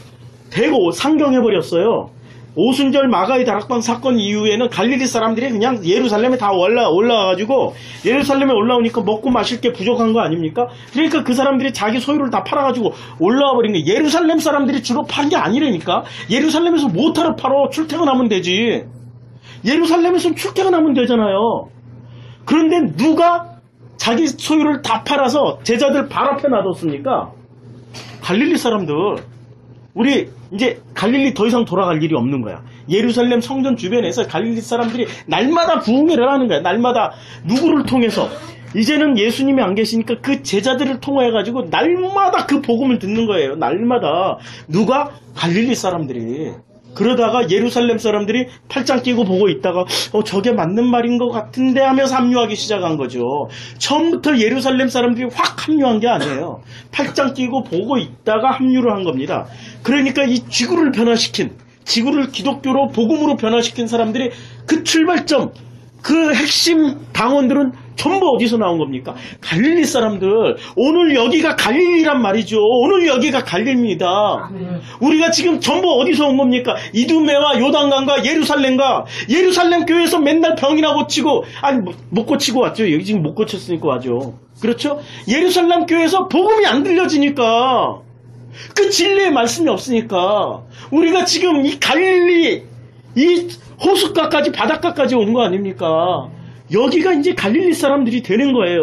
상경해버렸어요. 오순절 마가의 다락방 사건 이후에는 갈릴리 사람들이 그냥 예루살렘에 다 올라와가지고 예루살렘에 올라오니까 먹고 마실 게 부족한 거 아닙니까? 그러니까 그 사람들이 자기 소유를 다 팔아가지고 올라와 버린 게, 예루살렘 사람들이 주로 판 게 아니라니까. 예루살렘에서 뭐하러 팔어? 출퇴근하면 되지. 예루살렘에서 출퇴근하면 되잖아요. 그런데 누가 자기 소유를 다 팔아서 제자들 발 앞에 놔뒀습니까? 갈릴리 사람들. 우리 이제 갈릴리 더 이상 돌아갈 일이 없는 거야. 예루살렘 성전 주변에서 갈릴리 사람들이 날마다 부흥회를 하는 거야. 날마다 누구를 통해서. 이제는 예수님이 안 계시니까 그 제자들을 통해 가지고 날마다 그 복음을 듣는 거예요. 날마다. 누가? 갈릴리 사람들이. 그러다가 예루살렘 사람들이 팔짱 끼고 보고 있다가 저게 맞는 말인 것 같은데 하면서 합류하기 시작한 거죠. 처음부터 예루살렘 사람들이 확 합류한 게 아니에요. 팔짱 끼고 보고 있다가 합류를 한 겁니다. 그러니까 이 지구를 변화시킨, 지구를 기독교로 복음으로 변화시킨 사람들이 그 출발점, 그 핵심 당원들은 전부 어디서 나온 겁니까? 갈릴리 사람들. 오늘 여기가 갈릴리란 말이죠. 오늘 여기가 갈릴리입니다. 우리가 지금 전부 어디서 온 겁니까? 이두메와 요단강과 예루살렘 교회에서 맨날 병이나 고치고, 아니 못 고치고 왔죠. 여기 지금 못 고쳤으니까 와죠. 그렇죠? 예루살렘 교회에서 복음이 안 들려지니까, 그 진리의 말씀이 없으니까 우리가 지금 이 갈릴리, 이 호숫가까지, 바닷가까지 온 거 아닙니까? 여기가 이제 갈릴리 사람들이 되는 거예요.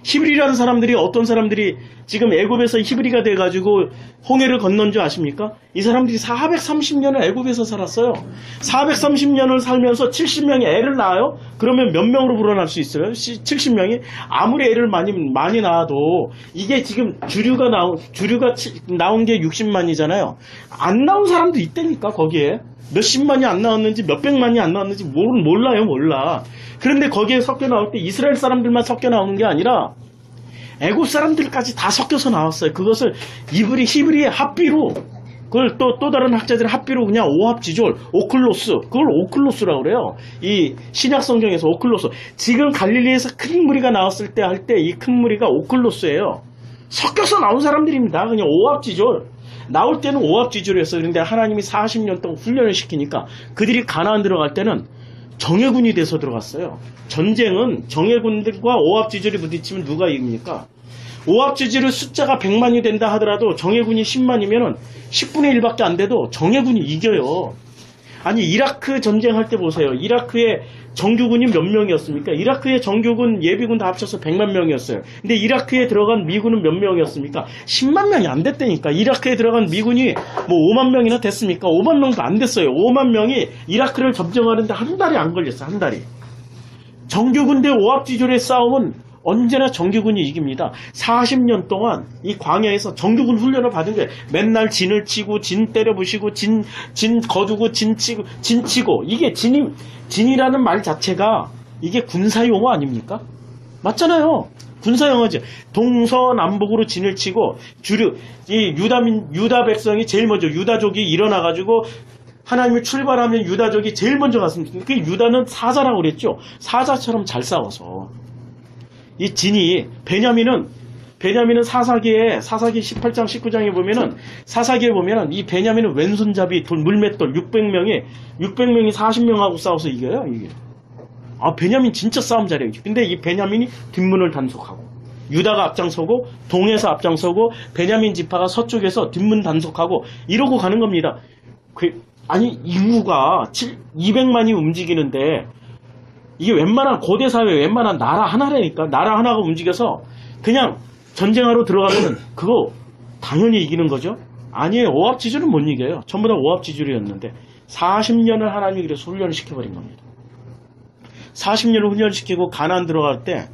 히브리라는 사람들이, 어떤 사람들이 지금 애굽에서 히브리가 돼가지고 홍해를 건넌 줄 아십니까? 이 사람들이 430년을 애굽에서 살았어요. 430년을 살면서 70명의 애를 낳아요? 그러면 몇 명으로 불어날 수 있어요? 70명이? 아무리 애를 많이 낳아도 이게 지금 주류가 나온 게 60만이잖아요. 안 나온 사람도 있다니까, 거기에. 몇십만이 안 나왔는지 몇백만이 안 나왔는지 몰라. 그런데 거기에 섞여 나올 때 이스라엘 사람들만 섞여 나오는 게 아니라 애굽 사람들까지 다 섞여서 나왔어요. 그것을 히브리의 합비로, 그걸 또 다른 학자들은 합비로 그냥 오합지졸, 그걸 오클로스라고 그래요. 이 신약 성경에서 오클로스. 지금 갈릴리에서 큰 무리가 나왔을 때 할 때 이 큰 무리가 오클로스예요. 섞여서 나온 사람들입니다. 그냥 오합지졸. 나올 때는 오합지졸이었어요. 그런데 하나님이 40년 동안 훈련을 시키니까 그들이 가나안 들어갈 때는 정예군이 돼서 들어갔어요. 전쟁은 정예군들과 오합지졸이 부딪히면 누가 이깁니까? 오합지졸의 숫자가 100만이 된다 하더라도 정예군이 10만이면 10분의 1밖에 안 돼도 정예군이 이겨요. 아니 이라크 전쟁할 때 보세요. 이라크의 정규군이 몇 명이었습니까? 이라크의 정규군, 예비군 다 합쳐서 100만 명이었어요. 근데 이라크에 들어간 미군은 몇 명이었습니까? 10만 명이 안 됐다니까. 이라크에 들어간 미군이 뭐 5만 명이나 됐습니까? 5만 명도 안 됐어요. 5만 명이 이라크를 점령하는데 한 달이 안 걸렸어요. 한 달이. 정규군 대 오합지졸의 싸움은 언제나 정규군이 이깁니다. 40년 동안 이 광야에서 정규군 훈련을 받은 거예요. 맨날 진을 치고, 진 때려 부시고, 진 거두고, 진 치고. 이게 진이라는 말 자체가 이게 군사용어 아닙니까? 맞잖아요. 군사용어죠. 동서남북으로 진을 치고, 이 유다 백성이 제일 먼저, 유다족이 일어나가지고, 하나님이 출발하면 유다족이 제일 먼저 갔습니다. 그 유다는 사자라고 그랬죠. 사자처럼 잘 싸워서. 이 진이, 베냐민은 사사기에 18장 19장에 보면은, 사사기에 보면은 이 베냐민은 왼손잡이 물맷돌 600명이 40명하고 싸워서 이겨요. 이게 아, 베냐민 진짜 싸움 잘해요. 근데 이 베냐민이 뒷문을 단속하고, 유다가 앞장서고, 동에서 앞장서고, 베냐민 지파가 서쪽에서 뒷문 단속하고, 이러고 가는 겁니다. 아니, 인구가 200만이 움직이는데, 이게 웬만한 고대 사회, 웬만한 나라 하나라니까. 나라 하나가 움직여서, 그냥 전쟁하러 들어가면, 그거 당연히 이기는 거죠? 아니에요. 오합지졸은 못 이겨요. 전부 다 오합지졸이었는데, 40년을 하나님이 그래서 훈련을 시켜버린 겁니다. 40년을 훈련시키고 가나안 들어갈 때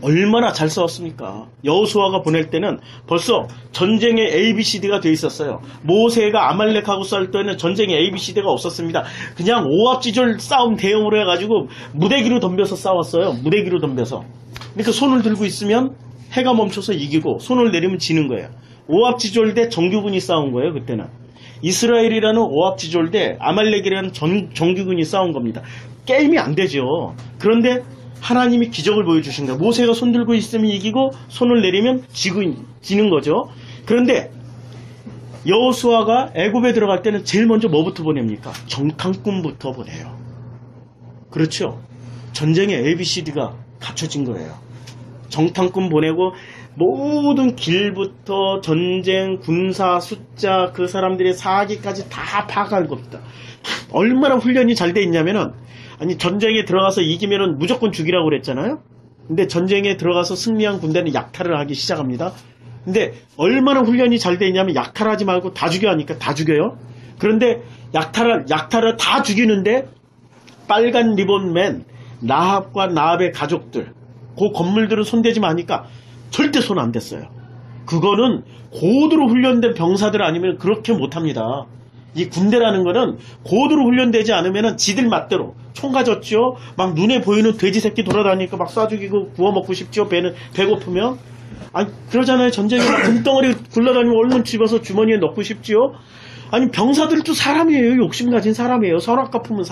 얼마나 잘 싸웠습니까? 여호수아가 보낼 때는 벌써 전쟁의 ABCD가 돼 있었어요. 모세가 아말렉하고 싸울 때는 전쟁의 ABCD가 없었습니다. 그냥 오합지졸 싸움 대형으로 해가지고 무대기로 덤벼서 싸웠어요. 무대기로 덤벼서. 그러니까 손을 들고 있으면 해가 멈춰서 이기고 손을 내리면 지는 거예요. 오합지졸 대 정규군이 싸운 거예요. 그때는. 이스라엘이라는 오합지졸 대 아말렉이라는 정규군이 싸운 겁니다. 게임이 안 되죠. 그런데 하나님이 기적을 보여주신 거예요. 모세가 손 들고 있으면 이기고 손을 내리면 지는 거죠. 그런데 여호수아가 애굽에 들어갈 때는 제일 먼저 뭐부터 보냅니까? 정탐꾼부터 보내요. 그렇죠. 전쟁의 ABCD가 갖춰진 거예요. 정탐꾼 보내고 모든 길부터 전쟁, 군사, 숫자, 그 사람들의 사기까지 다 파악할 겁니다. 얼마나 훈련이 잘 돼 있냐면은, 아니, 전쟁에 들어가서 이기면은 무조건 죽이라고 그랬잖아요? 근데 전쟁에 들어가서 승리한 군대는 약탈을 하기 시작합니다. 근데 얼마나 훈련이 잘 돼 있냐면 약탈하지 말고 다 죽여 하니까 다 죽여요. 그런데 약탈을 다 죽이는데 빨간 리본맨, 나합과 나합의 가족들, 그 건물들은 손대지 마니까 절대 손 안 댔어요. 그거는 고도로 훈련된 병사들 아니면 그렇게 못합니다. 이 군대라는 거는 고도로 훈련되지 않으면 지들 맛대로 총 가졌죠. 막 눈에 보이는 돼지 새끼 돌아다니니까 막 쏴 죽이고 구워 먹고 싶죠. 배고프면. 아니, 그러잖아요. 전쟁에 막 금덩어리 굴러다니면 얼른 집어서 주머니에 넣고 싶지요. 아니, 병사들도 사람이에요. 욕심 가진 사람이에요. 선악 갚으면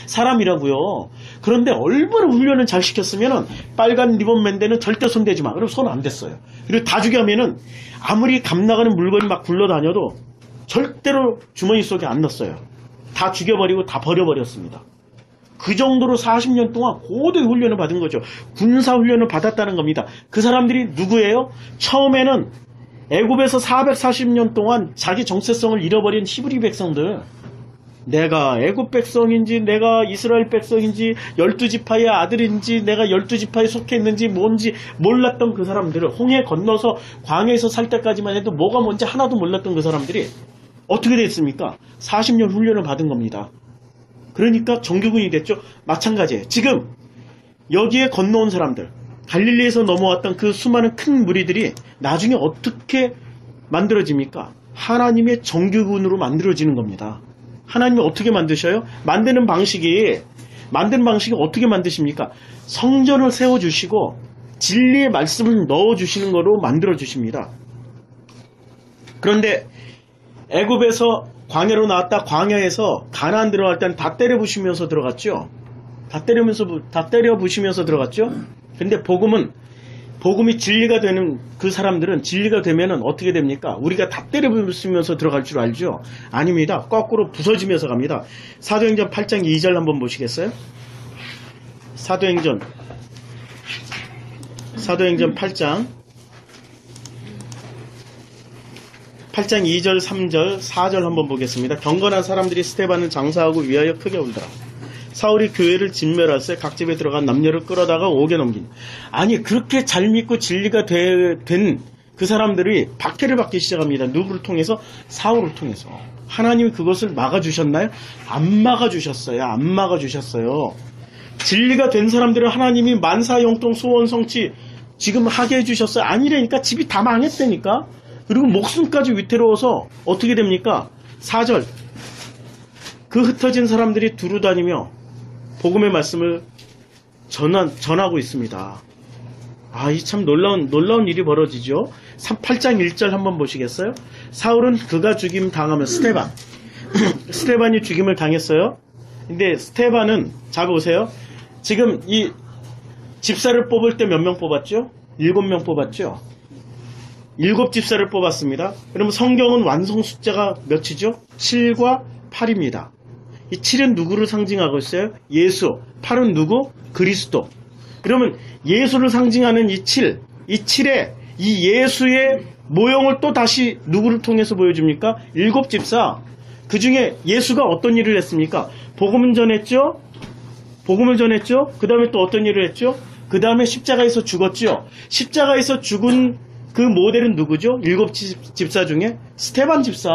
사람이라고요. 그런데 얼마나 훈련을 잘 시켰으면은 빨간 리본맨대는 절대 손대지 마. 그럼 손 안 댔어요. 그리고 다 죽여면은 아무리 감나가는 물건이 막 굴러다녀도 절대로 주머니 속에 안 넣었어요. 다 죽여버리고 다 버려버렸습니다. 그 정도로 40년 동안 고도의 훈련을 받은 거죠. 군사 훈련을 받았다는 겁니다. 그 사람들이 누구예요? 처음에는 애굽에서 440년 동안 자기 정체성을 잃어버린 히브리 백성들, 내가 애굽 백성인지 내가 이스라엘 백성인지 12지파의 아들인지 내가 12지파에 속해 있는지 뭔지 몰랐던 그 사람들을, 홍해 건너서 광야에서 살 때까지만 해도 뭐가 뭔지 하나도 몰랐던 그 사람들이 어떻게 됐습니까? 40년 훈련을 받은 겁니다. 그러니까 정규군이 됐죠. 마찬가지예요. 지금 여기에 건너온 사람들, 갈릴리에서 넘어왔던 그 수많은 큰 무리들이 나중에 어떻게 만들어집니까? 하나님의 정규군으로 만들어지는 겁니다. 하나님이 어떻게 만드셔요? 만드는 방식이 어떻게 만드십니까? 성전을 세워주시고 진리의 말씀을 넣어주시는 거로 만들어주십니다. 그런데 애굽에서 광야로 나왔다, 광야에서 가나안 들어갈 때는 다 때려부시면서 들어갔죠. 다 때려부시면서 들어갔죠. 근데 복음이 진리가 되는 그 사람들은 진리가 되면은 어떻게 됩니까? 우리가 다 때려부시면서 들어갈 줄 알죠? 아닙니다. 거꾸로 부서지면서 갑니다. 사도행전 8장 2절 한번 보시겠어요? 사도행전 8장 2절, 3절, 4절 한번 보겠습니다. 경건한 사람들이 스데반을 장사하고 위하여 크게 울더라. 사울이 교회를 진멸하세 각 집에 들어간 남녀를 끌어다가 옥에 넘긴. 아니, 그렇게 잘 믿고 진리가 된 그 사람들이 박해를 받기 시작합니다. 누구를 통해서? 사울을 통해서. 하나님이 그것을 막아주셨나요? 안 막아주셨어요. 안 막아주셨어요. 진리가 된 사람들은 하나님이 만사형통 소원성취 지금 하게 해주셨어요. 아니라니까. 집이 다 망했다니까. 그리고 목숨까지 위태로워서 어떻게 됩니까? 4절. 그 흩어진 사람들이 두루다니며 복음의 말씀을 전하고 있습니다. 아, 이 참 놀라운 일이 벌어지죠. 8장 1절 한번 보시겠어요? 사울은 그가 죽임 당하면 스데반이 죽임을 당했어요. 근데 스데반은, 잘 보세요. 지금 이 집사를 뽑을 때 몇 명 뽑았죠? 7명 뽑았죠? 7집사를 뽑았습니다. 그러면 성경은 완성 숫자가 몇이죠? 7과 8입니다. 이 7은 누구를 상징하고 있어요? 예수. 8은 누구? 그리스도. 그러면 예수를 상징하는 이 7, 이 7에 이 예수의 모형을 또 다시 누구를 통해서 보여줍니까? 7집사. 그 중에 예수가 어떤 일을 했습니까? 복음을 전했죠? 복음을 전했죠? 그 다음에 또 어떤 일을 했죠? 그 다음에 십자가에서 죽었죠? 십자가에서 죽은 그 모델은 누구죠? 7집사 중에 스테반 집사.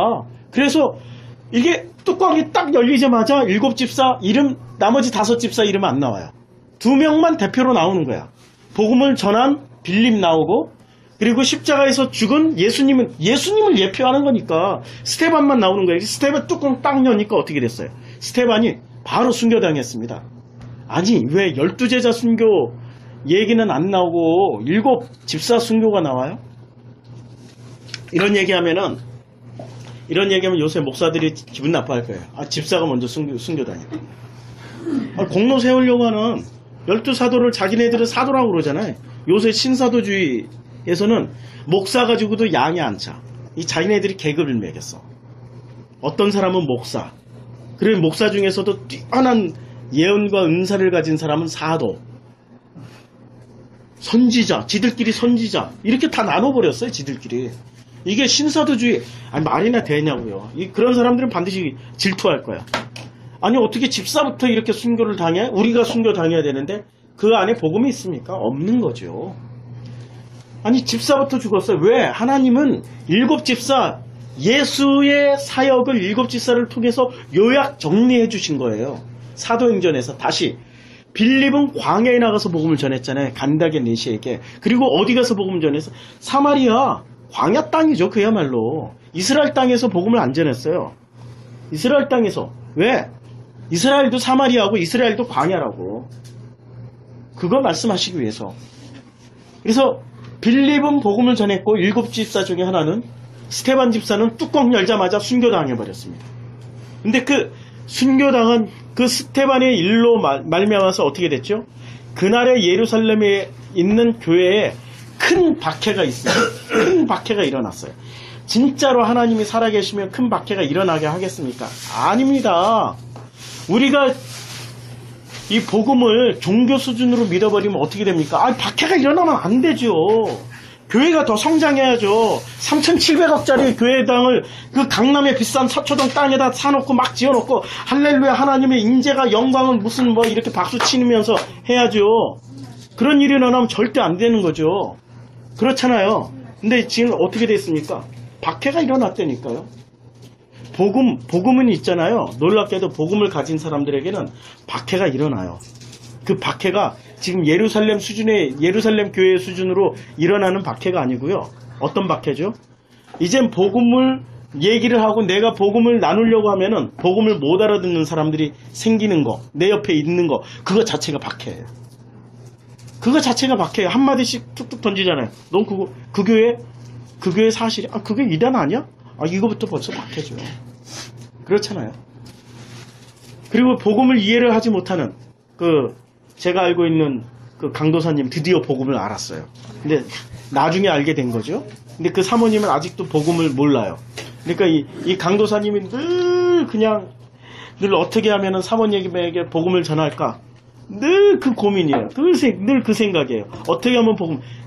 그래서 이게 뚜껑이 딱 열리자마자 7집사 이름, 나머지 5집사 이름 안 나와요. 2명만 대표로 나오는 거야. 복음을 전한 빌립 나오고, 그리고 십자가에서 죽은 예수님을 예표하는 거니까 스테반만 나오는 거예요. 스테반 뚜껑 딱 여니까 어떻게 됐어요? 스테반이 바로 순교당했습니다. 아니, 왜 12제자 순교 얘기는 안 나오고 7집사 순교가 나와요? 이런 얘기하면 요새 목사들이 기분 나빠할 거예요. 아, 집사가 먼저 순교당해. 공로 세우려고 하는 12사도를 자기네들은 사도라고 그러잖아요. 요새 신사도주의에서는 목사 가지고도 양이 안 차. 이 자기네들이 계급을 매겼어. 어떤 사람은 목사. 그리고 목사 중에서도 뛰어난 예언과 은사를 가진 사람은 사도. 선지자. 지들끼리 선지자. 이렇게 다 나눠버렸어요. 지들끼리. 이게 신사도주의. 아니, 말이나 되냐고요. 그런 사람들은 반드시 질투할 거야. 아니, 어떻게 집사부터 이렇게 순교를 당해? 우리가 순교 당해야 되는데 그 안에 복음이 있습니까? 없는 거죠. 아니, 집사부터 죽었어요. 왜? 하나님은 7집사, 예수의 사역을 7집사를 통해서 요약 정리해 주신 거예요. 사도행전에서 다시 빌립은 광야에 나가서 복음을 전했잖아요. 간다게 네시에게. 그리고 어디 가서 복음을 전해서? 사마리아, 광야 땅이죠. 그야말로 이스라엘 땅에서 복음을 안 전했어요. 이스라엘 땅에서. 왜? 이스라엘도 사마리아고 이스라엘도 광야라고. 그거 말씀하시기 위해서. 그래서 빌립은 복음을 전했고 7집사 중에 하나는 스테반 집사는 뚜껑 열자마자 순교당해버렸습니다. 근데 그 순교당한 그 스테반의 일로 말미암아서 어떻게 됐죠? 그날의 예루살렘에 있는 교회에 큰 박해가 있어요. 큰 박해가 일어났어요. 진짜로 하나님이 살아계시면 큰 박해가 일어나게 하겠습니까? 아닙니다. 우리가 이 복음을 종교 수준으로 믿어버리면 어떻게 됩니까? 박해가 일어나면 안 되죠. 교회가 더 성장해야죠. 3,700억짜리 교회당을 그 강남의 비싼 서초동 땅에다 사놓고 막 지어놓고 할렐루야 하나님의 인재가 영광은 무슨 뭐 이렇게 박수 치면서 해야죠. 그런 일이 일어나면 절대 안 되는 거죠. 그렇잖아요. 근데 지금 어떻게 됐습니까? 박해가 일어났다니까요. 복음은 있잖아요. 놀랍게도 복음을 가진 사람들에게는 박해가 일어나요. 그 박해가 지금 예루살렘 교회 수준으로 일어나는 박해가 아니고요. 어떤 박해죠? 이젠 복음을 얘기를 하고 내가 복음을 나누려고 하면은 복음을 못 알아듣는 사람들이 생기는 거, 내 옆에 있는 거, 그거 자체가 박해예요. 그거 자체가 박해예요. 한마디씩 툭툭 던지잖아요. 넌 그 교회 사실이, 그게 이단 아니야? 이거부터 벌써 박해죠. 그렇잖아요. 그리고 복음을 이해를 하지 못하는 제가 알고 있는 그 강도사님 드디어 복음을 알았어요. 근데 나중에 알게 된 거죠. 근데 그 사모님은 아직도 복음을 몰라요. 그러니까 이 강도사님이 늘 어떻게 하면은 사모님에게 복음을 전할까? 늘 그 고민이에요. 늘 그 생각이에요. 어떻게 하면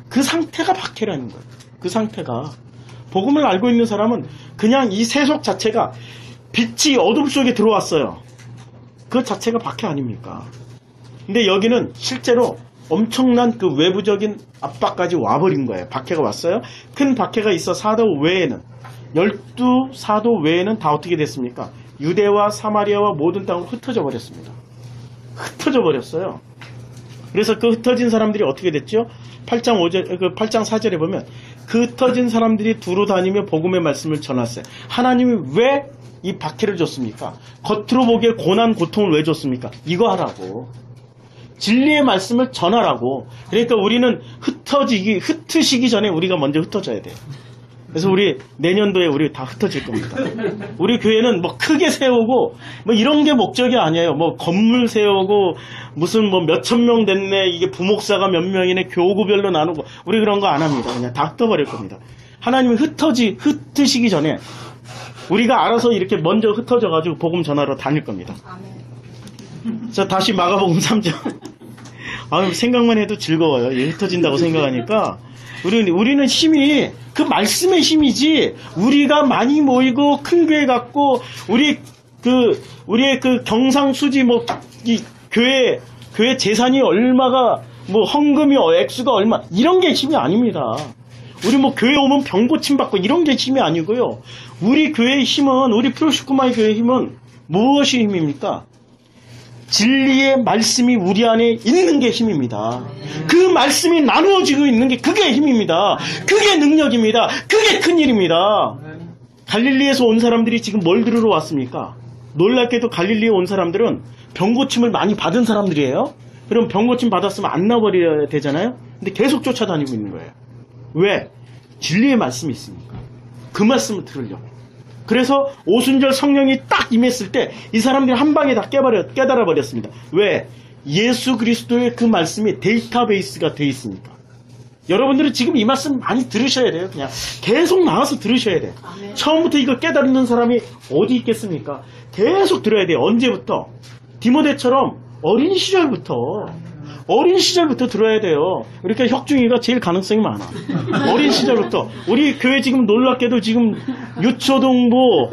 그 상태가 박해라는 거예요. 그 상태가. 복음을 알고 있는 사람은 그냥 이 세속 자체가 빛이 어둠 속에 들어왔어요. 그 자체가 박해 아닙니까? 근데 여기는 실제로 엄청난 그 외부적인 압박까지 와버린 거예요. 박해가 왔어요. 큰 박해가 있어 사도 외에는 12사도 외에는 다 어떻게 됐습니까? 유대와 사마리아와 모든 땅으로 흩어져 버렸습니다. 흩어져 버렸어요. 그래서 그 흩어진 사람들이 어떻게 됐죠? 8장 4절에 보면 그 흩어진 사람들이 두루 다니며 복음의 말씀을 전했어요. 하나님이 왜 이 박해를 줬습니까? 겉으로 보기에 고난 고통을 왜 줬습니까? 이거 하라고. 진리의 말씀을 전하라고. 그러니까 우리는 흩으시기 전에 우리가 먼저 흩어져야 돼요. 그래서 우리 내년도에 우리 다 흩어질 겁니다. 우리 교회는 뭐 크게 세우고 뭐 이런 게 목적이 아니에요. 뭐 건물 세우고 무슨 뭐 몇천 명 됐네, 이게 부목사가 몇 명이네, 교구별로 나누고, 우리 그런 거 안 합니다. 그냥 다 흩어버릴 겁니다. 하나님이 흩으시기 전에 우리가 알아서 이렇게 먼저 흩어져가지고 복음 전하러 다닐 겁니다. 자, 다시 마가복음 3장. 생각만 해도 즐거워요. 흩어진다고 생각하니까. 우리는 힘이 그 말씀의 힘이지, 우리가 많이 모이고 큰 교회 갖고 우리의 그 경상수지 이 교회 재산이 얼마가 헌금이 액수가 얼마, 이런 게 힘이 아닙니다. 우리 교회 오면 병 고침 받고 이런 게 힘이 아니고요. 우리 교회의 힘은, 우리 프로슈쿠마의 교회의 힘은 무엇이 힘입니까? 진리의 말씀이 우리 안에 있는 게 힘입니다. 그 말씀이 나누어지고 있는 게 그게 힘입니다. 그게 능력입니다. 그게 큰일입니다. 갈릴리에서 온 사람들이 지금 뭘 들으러 왔습니까? 놀랍게도 갈릴리에 온 사람들은 병고침을 많이 받은 사람들이에요. 그럼 병고침 받았으면 안 나버려야 되잖아요. 근데 계속 쫓아다니고 있는 거예요. 왜? 진리의 말씀이 있으니까. 그 말씀을 들으려고. 그래서 오순절 성령이 딱 임했을 때 이 사람들이 한 방에 다 깨달아 버렸습니다. 왜? 예수 그리스도의 그 말씀이 데이터베이스가 돼 있으니까. 여러분들은 지금 이 말씀 많이 들으셔야 돼요. 그냥 계속 나와서 들으셔야 돼요. 처음부터 이걸 깨달는 사람이 어디 있겠습니까? 계속 들어야 돼요. 언제부터? 디모데처럼 어린 시절부터 들어야 돼요. 그러니까 혁중이가 제일 가능성이 많아. 어린 시절부터. 우리 교회 지금 놀랍게도 지금 유초등부,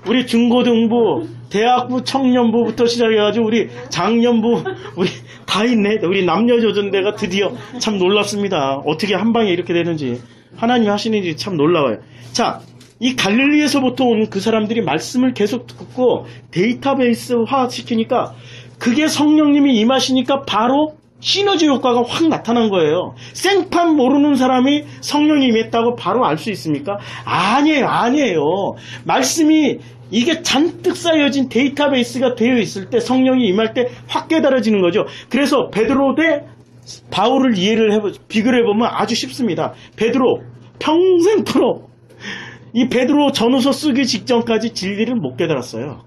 우리 중고등부, 대학부, 청년부부터 시작해가지고 우리 장년부, 우리 다 있네. 우리 남녀조전대가 드디어 참 놀랍습니다. 어떻게 한 방에 이렇게 되는지. 하나님이 하시는 일이 참 놀라워요. 자, 이 갈릴리에서부터 온 그 사람들이 말씀을 계속 듣고 데이터베이스화 시키니까 그게 성령님이 임하시니까 바로 시너지 효과가 확 나타난 거예요. 생판 모르는 사람이 성령이 임했다고 바로 알 수 있습니까? 아니에요. 말씀이 이게 잔뜩 쌓여진 데이터베이스가 되어 있을 때 성령이 임할 때 확 깨달아지는 거죠. 그래서 베드로 대 바울을 비교를 해보면 아주 쉽습니다. 베드로 평생토록 이 베드로 전후서 쓰기 직전까지 진리를 못 깨달았어요.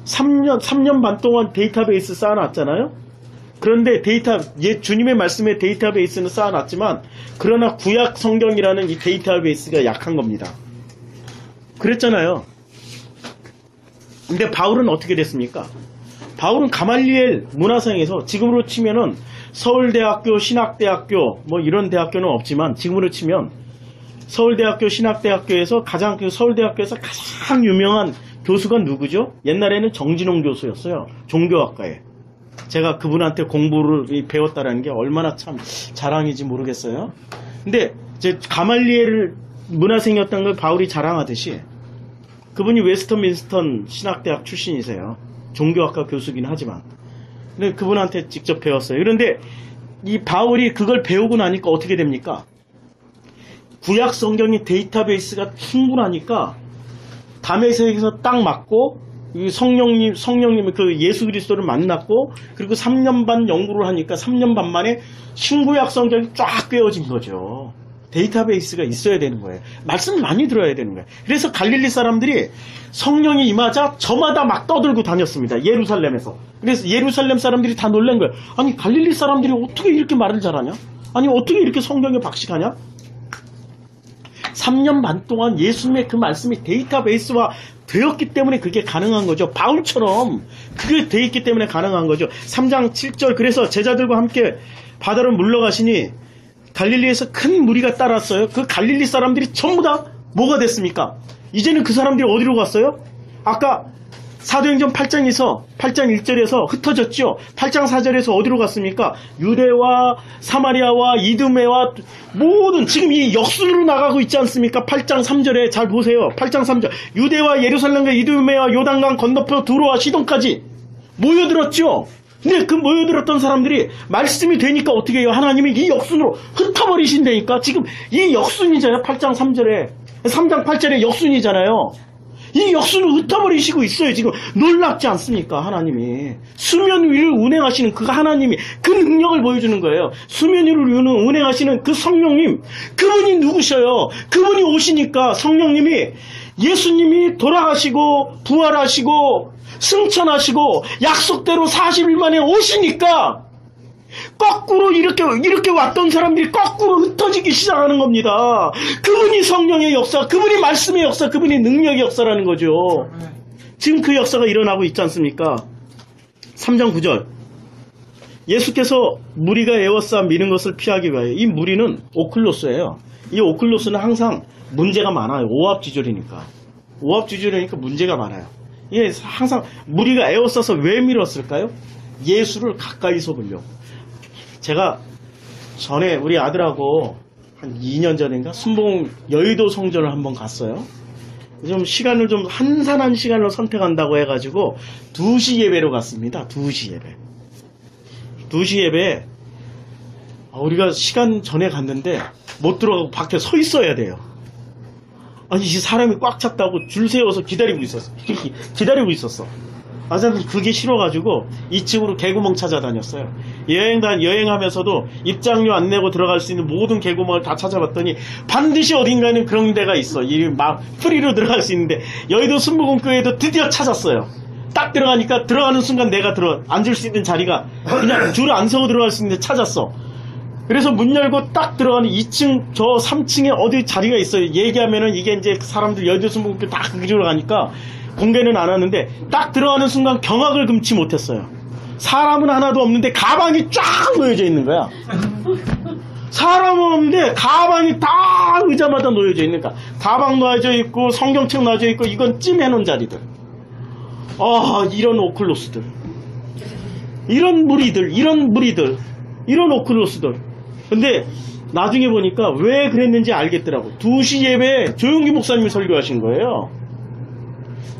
3년 반 동안 데이터베이스 쌓아놨잖아요. 그런데 주님의 말씀의 데이터베이스는 쌓아놨지만 그러나 구약 성경이라는 이 데이터베이스가 약한 겁니다. 그랬잖아요. 근데 바울은 어떻게 됐습니까? 바울은 가말리엘 문화상에서 지금으로 치면은 서울대학교, 신학대학교 이런 대학교는 없지만 지금으로 치면 서울대학교, 신학대학교에서 서울대학교에서 가장 유명한 교수가 누구죠? 옛날에는 정진홍 교수였어요. 종교학과에. 제가 그분한테 공부를 배웠다라는 게 얼마나 참 자랑인지 모르겠어요. 근데 가말리엘 문화생이었던 걸 바울이 자랑하듯이 그분이 웨스터민스턴 신학대학 출신이세요. 종교학과 교수긴 하지만. 근데 그분한테 직접 배웠어요. 그런데 이 바울이 그걸 배우고 나니까 어떻게 됩니까? 구약 성경의 데이터베이스가 충분하니까 다메섹에서 딱 맞고 성령님을 그 예수 그리스도를 만났고 그리고 3년 반 연구를 하니까 3년 반 만에 신구약 성경이 쫙 꿰어진 거죠. 데이터베이스가 있어야 되는 거예요. 말씀을 많이 들어야 되는 거예요. 그래서 갈릴리 사람들이 성령이 임하자 저마다 막 떠들고 다녔습니다. 예루살렘에서. 그래서 예루살렘 사람들이 다 놀란 거예요. 아니 갈릴리 사람들이 어떻게 이렇게 말을 잘하냐? 아니 어떻게 이렇게 성경에 박식하냐? 3년 반 동안 예수님의 그 말씀이 데이터베이스화 되었기 때문에 그게 가능한 거죠. 바울처럼 그게 되어 있기 때문에 가능한 거죠. 3장 7절 그래서 제자들과 함께 바다로 물러가시니 갈릴리에서 큰 무리가 따랐어요. 그 갈릴리 사람들이 전부 다 뭐가 됐습니까? 이제는 그 사람들이 어디로 갔어요? 아까 사도행전 8장 1절에서 흩어졌죠. 8장 4절에서 어디로 갔습니까? 유대와 사마리아와 이두메와 모든 지금 이 역순으로 나가고 있지 않습니까? 8장 3절에 잘 보세요. 8장 3절 유대와 예루살렘과 이두메와 요단강 건너편 두로와 시돈까지 모여들었죠. 근데 그 모여들었던 사람들이 말씀이 되니까 어떻게 해요? 하나님이 이 역순으로 흩어버리신다니까. 지금 이 역순이잖아요. 8장 3절에 3장 8절에 역순이잖아요. 이 역순을 흩어버리시고 있어요. 지금 놀랍지 않습니까? 하나님이 수면 위를 운행하시는 그 하나님이 그 능력을 보여주는 거예요. 수면 위를 운행하시는 그 성령님, 그분이 누구셔요? 그분이 오시니까 성령님이 예수님이 돌아가시고 부활하시고 승천하시고 약속대로 40일 만에 오시니까 거꾸로 이렇게 왔던 사람들이 거꾸로 흩어지기 시작하는 겁니다. 그분이 성령의 역사, 그분이 말씀의 역사, 그분이 능력의 역사라는 거죠. 지금 그 역사가 일어나고 있지 않습니까? 3장 9절. 예수께서 무리가 에워싸 미는 것을 피하기 위하여, 이 무리는 오클로스예요. 이 오클로스는 항상 문제가 많아요. 오합지졸이니까 문제가 많아요. 이게 항상 무리가 에워싸서 왜 밀었을까요? 예수를 가까이서 보려고. 제가 전에 우리 아들하고 한 2년 전인가 순봉 여의도 성전을 한번 갔어요. 좀 시간을 좀 한산한 시간을 선택한다고 해가지고 2시 예배로 갔습니다. 2시 예배. 2시 예배에 우리가 시간 전에 갔는데 못 들어가고 밖에 서 있어야 돼요. 아니, 이 사람이 꽉 찼다고 줄 세워서 기다리고 있었어. 아, 저는 그게 싫어가지고 2층으로 개구멍 찾아다녔어요. 여행하면서도 입장료 안 내고 들어갈 수 있는 모든 개구멍을 다 찾아봤더니 반드시 어딘가에는 그런 데가 있어. 막 프리로 들어갈 수 있는데 여의도 순복음교회도 드디어 찾았어요. 딱 들어가니까 들어가는 순간 내가 앉을 수 있는 자리가 그냥 줄 안 서고 들어갈 수 있는데 찾았어. 그래서 문 열고 딱 들어가는 2층, 저 3층에 어디 자리가 있어요. 얘기하면은 이게 이제 사람들 여의도 순복음교회 딱 그기로 가니까 공개는 안 하는데 딱 들어가는 순간 경악을 금치 못했어요. 사람은 하나도 없는데 가방이 쫙 놓여져 있는 거야. 사람은 없는데 가방이 다 의자마다 놓여져 있는 거야. 가방 놔져 있고 성경책 놔져 있고 이건 찜해놓은 자리들. 이런 오클로스들, 이런 무리들, 이런 오클로스들. 근데 나중에 보니까 왜 그랬는지 알겠더라고. 2시 예배에 조용기 목사님이 설교하신 거예요.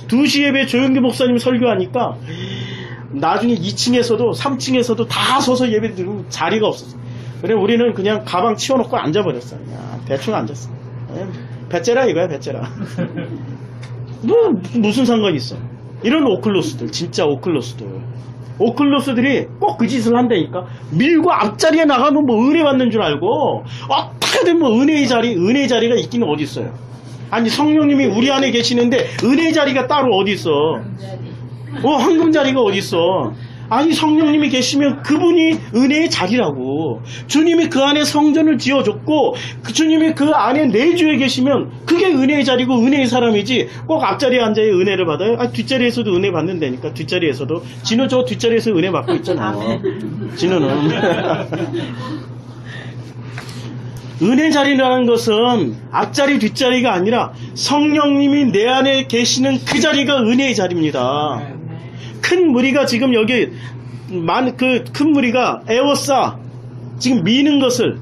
2시 예배에 조용기 목사님이 설교하니까 나중에 2층에서도 3층에서도 다 서서 예배 드리면 자리가 없었어. 그래 우리는 그냥 가방 치워놓고 앉아버렸어. 그냥 대충 앉았어. 배째라 이거야, 배째라. 무슨 상관이 있어. 이런 오클로스들, 진짜 오클로스들이 꼭 그 짓을 한다니까. 밀고 앞자리에 나가면 뭐 은혜 받는 줄 알고 어떻게든 뭐 은혜의 자리가 있긴 어디 있어요. 아니, 성령님이 우리 안에 계시는데 은혜의 자리가 따로 어디 있어. 황금 자리가 어디 있어. 아니, 성령님이 계시면 그분이 은혜의 자리라고. 주님이 그 안에 성전을 지어줬고 그 주님이 그 안에 내주에 계시면 그게 은혜의 자리고 은혜의 사람이지. 꼭 앞자리에 앉아야 은혜를 받아요? 뒷자리에서도 은혜 받는다니까. 뒷자리에서도. 진우 저 뒷자리에서 은혜 받고 있잖아. 진우는. 은혜 자리라는 것은 앞자리 뒷자리가 아니라 성령님이 내 안에 계시는 그 자리가 은혜의 자리입니다. 큰 무리가 지금 여기 큰 무리가 에워싸 지금 미는 것을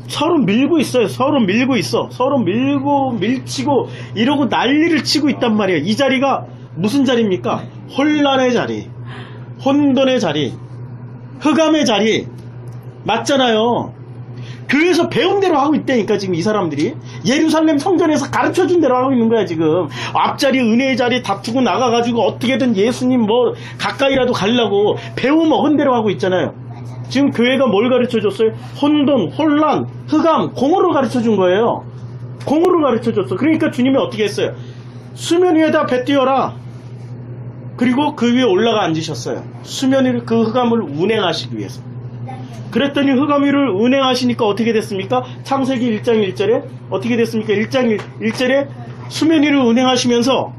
서로 밀고 있어요. 서로 밀고 밀치고 이러고 난리를 치고 있단 말이에요. 이 자리가 무슨 자리입니까? 혼란의 자리, 혼돈의 자리, 흑암의 자리 맞잖아요. 교회에서 배운 대로 하고 있다니까. 지금 이 사람들이 예루살렘 성전에서 가르쳐준 대로 하고 있는 거야. 지금 앞자리 은혜의 자리 다투고 나가가지고 어떻게든 예수님 뭐 가까이라도 가려고 배워 먹은 대로 하고 있잖아요. 지금 교회가 뭘 가르쳐줬어요? 혼돈, 혼란, 흑암, 공허를 가르쳐준 거예요. 공허를 가르쳐줬어. 그러니까 주님이 어떻게 했어요? 수면 위에다 배 띄워라. 그리고 그 위에 올라가 앉으셨어요. 수면 위를 그 흑암을 운행하시기 위해서. 그랬더니 흑암 위를 운행하시니까 어떻게 됐습니까? 창세기 1장 1절에 어떻게 됐습니까? 1장 1절에 수면 위를 운행하시면서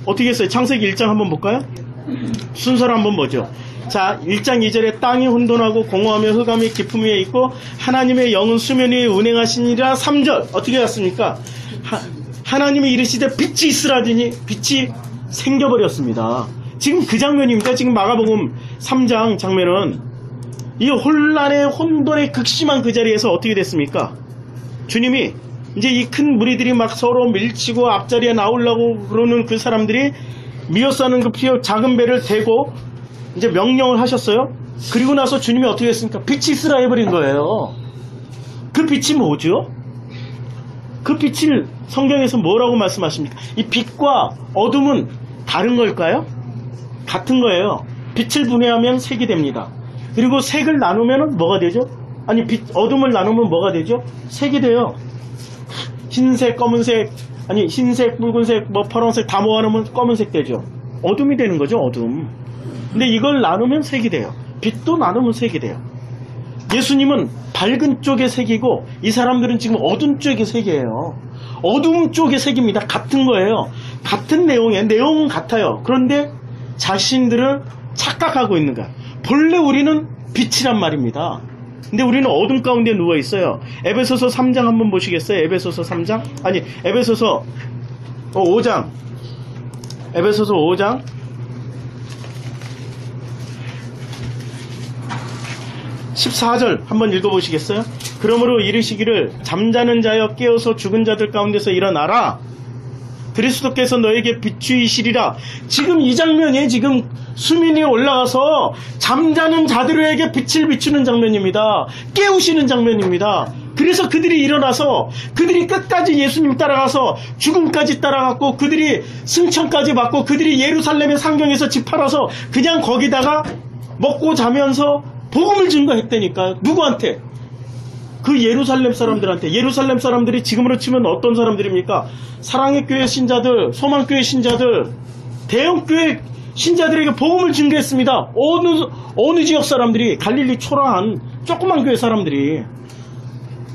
어떻게 했어요? 창세기 1장 한번 볼까요? 순서를 한번 보죠. 자, 1장 2절에 땅이 혼돈하고 공허하며 흑암이 깊음 위에 있고 하나님의 영은 수면 위에 운행하시니라. 3절 어떻게 했습니까? 하나님이 이르시되 빛이 있으라더니 빛이 생겨버렸습니다. 지금 그 장면입니다. 지금 마가복음 3장 장면은 이 혼란의 혼돈의 극심한 그 자리에서 어떻게 됐습니까? 주님이 이제 이 큰 무리들이 막 서로 밀치고 앞자리에 나오려고 그러는 그 사람들이 미어싸는 그 작은 배를 대고 이제 명령을 하셨어요. 그리고 나서 주님이 어떻게 했습니까? 빛이 있으라 해버린 거예요. 그 빛이 뭐죠? 그 빛을 성경에서 뭐라고 말씀하십니까? 이 빛과 어둠은 다른 걸까요? 같은 거예요. 빛을 분해하면 색이 됩니다. 그리고 색을 나누면 뭐가 되죠? 아니, 어둠을 나누면 뭐가 되죠? 색이 돼요. 흰색, 검은색, 아니 흰색, 붉은색, 뭐 파란색 다 모아놓으면 검은색 되죠. 어둠이 되는 거죠, 어둠. 근데 이걸 나누면 색이 돼요. 빛도 나누면 색이 돼요. 예수님은 밝은 쪽의 색이고 이 사람들은 지금 어두운 쪽의 색이에요. 어두운 쪽의 색입니다. 같은 거예요. 같은 내용은 같아요. 그런데 자신들을 착각하고 있는 거야. 본래 우리는 빛이란 말입니다. 근데 우리는 어둠 가운데 누워 있어요. 에베소서 3장 한번 보시겠어요? 에베소서 3장? 아니, 에베소서 5장. 에베소서 5장. 14절 한번 읽어보시겠어요? 그러므로 이르시기를 잠자는 자여 깨어서 죽은 자들 가운데서 일어나라. 그리스도께서 너에게 비추이시리라. 지금 이 장면이 지금 수민이 올라가서 잠자는 자들에게 빛을 비추는 장면입니다. 깨우시는 장면입니다. 그래서 그들이 일어나서 그들이 끝까지 예수님 따라가서 죽음까지 따라갔고 그들이 승천까지 받고 그들이 예루살렘의 상경에서 집 팔아서 그냥 거기다가 먹고 자면서 복음을 증거했다니까. 누구한테? 그 예루살렘 사람들한테. 예루살렘 사람들이 지금으로 치면 어떤 사람들입니까? 사랑의 교회 신자들, 소망교회 신자들, 대형교회 신자들에게 복음을 증거했습니다. 어느 지역 사람들이? 갈릴리 초라한 조그만 교회 사람들이.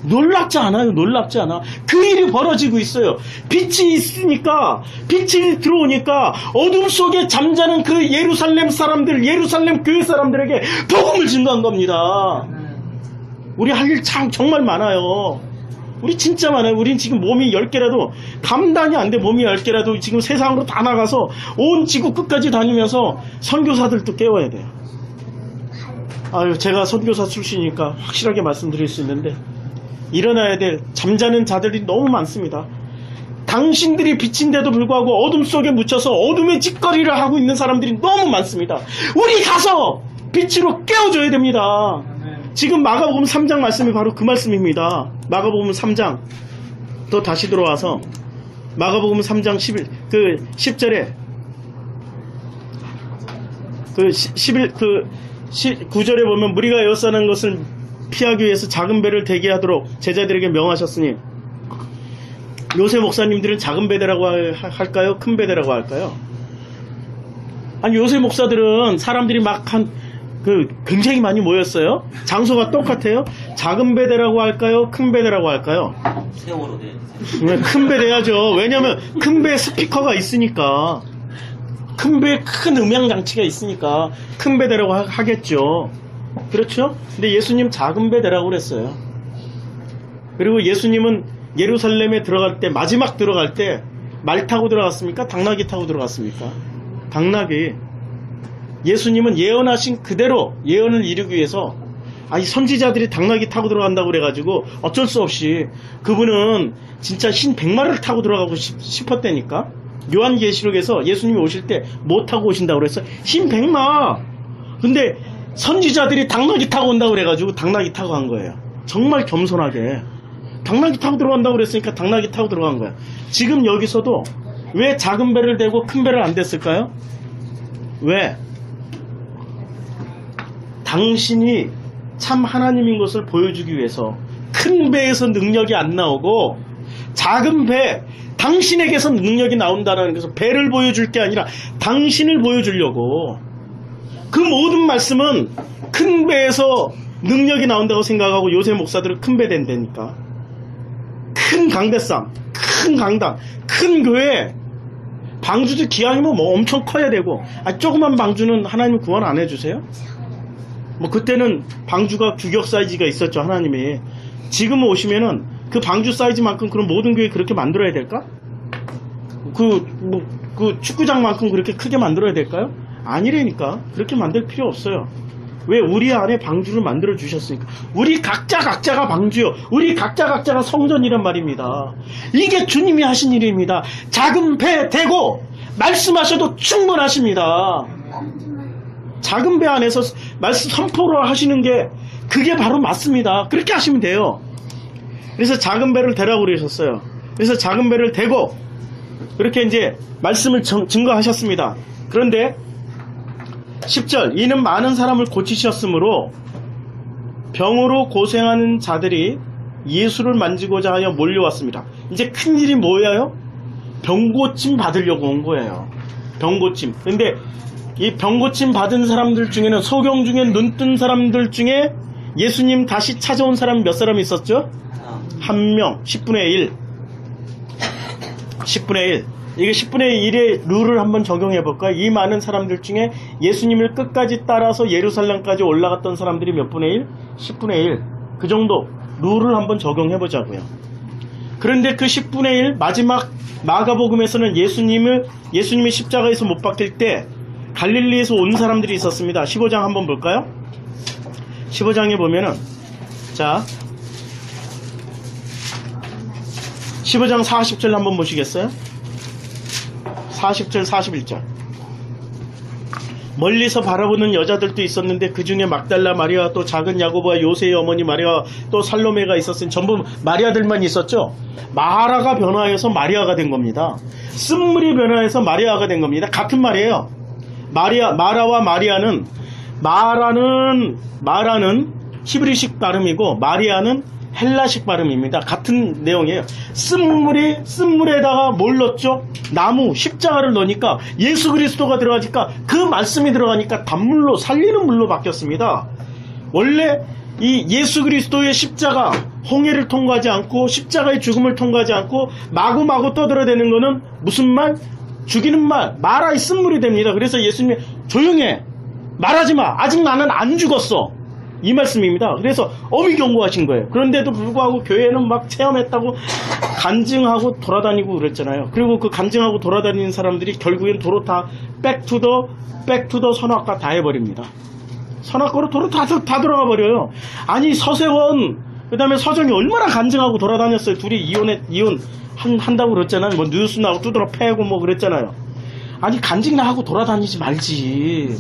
놀랍지 않아요? 놀랍지 않아? 그 일이 벌어지고 있어요. 빛이 있으니까, 빛이 들어오니까 어둠 속에 잠자는 그 예루살렘 사람들, 예루살렘 교회 사람들에게 복음을 증거한 겁니다. 우리 할 일 참 정말 많아요. 우리 진짜 많아요. 우린 지금 몸이 10개라도 감당이 안 돼. 몸이 10개라도 지금 세상으로 다 나가서 온 지구 끝까지 다니면서 선교사들도 깨워야 돼요. 아유, 제가 선교사 출신이니까 확실하게 말씀드릴 수 있는데 일어나야 될 잠자는 자들이 너무 많습니다. 당신들이 빛인데도 불구하고 어둠 속에 묻혀서 어둠의 짓거리를 하고 있는 사람들이 너무 많습니다. 우리 가서 빛으로 깨워줘야 됩니다. 지금 마가복음 3장 말씀이 바로 그 말씀입니다. 마가복음 3장 또 다시 들어와서 마가복음 3장 10절에 9절에 보면 무리가 에워싸는 것을 피하기 위해서 작은 배를 대게 하도록 제자들에게 명하셨으니 요새 목사님들은 작은 배대라고 할까요? 큰 배대라고 할까요? 아니 요새 목사들은 사람들이 막 굉장히 많이 모였어요. 장소가 똑같아요. 작은 배대라고 할까요? 큰 배대라고 할까요? 세월호 돼. 큰 배 돼야죠. 왜냐면 큰 배에 스피커가 있으니까. 큰 배에 큰 음향 장치가 있으니까 큰 배대라고 하겠죠. 그렇죠? 근데 예수님 작은 배대라고 그랬어요. 그리고 예수님은 예루살렘에 들어갈 때, 마지막 들어갈 때 말 타고 들어갔습니까? 당나귀 타고 들어갔습니까? 당나귀. 예수님은 예언하신 그대로 예언을 이루기 위해서 이 선지자들이 당나귀 타고 들어간다고 그래가지고 어쩔 수 없이 그분은 진짜 흰 백마를 타고 들어가고 싶었다니까. 요한계시록에서 예수님이 오실 때 뭐 타고 오신다고 그랬어? 흰 백마. 근데 선지자들이 당나귀 타고 온다고 그래가지고 당나귀 타고 간 거예요. 정말 겸손하게 당나귀 타고 들어간다고 그랬으니까 당나귀 타고 들어간 거야. 지금 여기서도 왜 작은 배를 대고 큰 배를 안 댔을까요? 왜? 당신이 참 하나님인 것을 보여주기 위해서. 큰 배에서 능력이 안 나오고 작은 배, 당신에게서 능력이 나온다는 것은 배를 보여줄 게 아니라 당신을 보여주려고. 그 모든 말씀은 큰 배에서 능력이 나온다고 생각하고 요새 목사들은 큰 배 된다니까. 큰 강대상, 큰 강당, 큰 교회. 방주도 기왕이면 뭐 엄청 커야 되고, 조그만 방주는 하나님 구원 안 해주세요? 뭐 그때는 방주가 규격 사이즈가 있었죠, 하나님이. 지금 오시면은 그 방주 사이즈만큼 그럼 모든 교회 그렇게 만들어야 될까? 그 축구장만큼 그렇게 크게 만들어야 될까요? 아니라니까. 그렇게 만들 필요 없어요. 왜? 우리 안에 방주를 만들어 주셨으니까. 우리 각자가 방주요. 우리 각자가 성전이란 말입니다. 이게 주님이 하신 일입니다. 작은 배 대고 말씀하셔도 충분하십니다. 작은 배 안에서 말씀 선포를 하시는 게 그게 바로 맞습니다. 그렇게 하시면 돼요. 그래서 작은 배를 대라고 그러셨어요. 그래서 작은 배를 대고 그렇게 이제 말씀을 증거하셨습니다. 그런데 10절, 이는 많은 사람을 고치셨으므로 병으로 고생하는 자들이 예수를 만지고자 하여 몰려왔습니다. 이제 큰일이 뭐예요? 병고침 받으려고 온 거예요. 병고침. 근데 이 병고침 받은 사람들 중에는, 소경 중에 눈 뜬 사람들 중에 예수님 다시 찾아온 사람 몇 사람 있었죠? 한 명, 10분의 1. 10분의 1. 이게 10분의 1의 룰을 한번 적용해 볼까요? 이 많은 사람들 중에 예수님을 끝까지 따라서 예루살렘까지 올라갔던 사람들이 몇 분의 1? 10분의 1. 그 정도 룰을 한번 적용해 보자고요. 그런데 그 10분의 1 마지막 마가복음에서는 예수님이 십자가에서 못 박힐 때 갈릴리에서 온 사람들이 있었습니다. 15장 한번 볼까요? 15장에 보면은, 자, 15장 40절 한번 보시겠어요? 40절 41절. 멀리서 바라보는 여자들도 있었는데 그 중에 막달라 마리아, 또 작은 야고보와 요새의 어머니 마리아, 또 살로메가 있었으니 전부 마리아들만 있었죠. 마라가 변화해서 마리아가 된 겁니다. 쓴물이 변화해서 마리아가 된 겁니다. 같은 말이에요. 마라와 마리아는, 마라는 히브리식 발음이고 마리아는 헬라식 발음입니다. 같은 내용이에요. 쓴물에다가 뭘 넣었죠? 나무, 십자가를 넣으니까 예수 그리스도가 들어가니까 그 말씀이 들어가니까 단물로, 살리는 물로 바뀌었습니다. 원래 이 예수 그리스도의 십자가, 홍해를 통과하지 않고 십자가의 죽음을 통과하지 않고 마구마구 떠들어대는 거는 무슨 말? 죽이는 말, 마라의 쓴물이 됩니다. 그래서 예수님이 조용해, 말하지 마, 아직 나는 안 죽었어, 이 말씀입니다. 그래서 어미 경고하신 거예요. 그런데도 불구하고 교회는 막 체험했다고 간증하고 돌아다니고 그랬잖아요. 그리고 그 간증하고 돌아다니는 사람들이 결국엔 도로 다 백투더 선악과 다 해버립니다. 선악과로 도로 다 들어가 버려요. 아니 서세원, 그 다음에 서정이 얼마나 간증하고 돌아다녔어요. 둘이 이혼 한다고 그랬잖아요. 뭐 뉴스 나오고 두드러 패고 뭐 그랬잖아요. 아니 간증나 하고 돌아다니지 말지.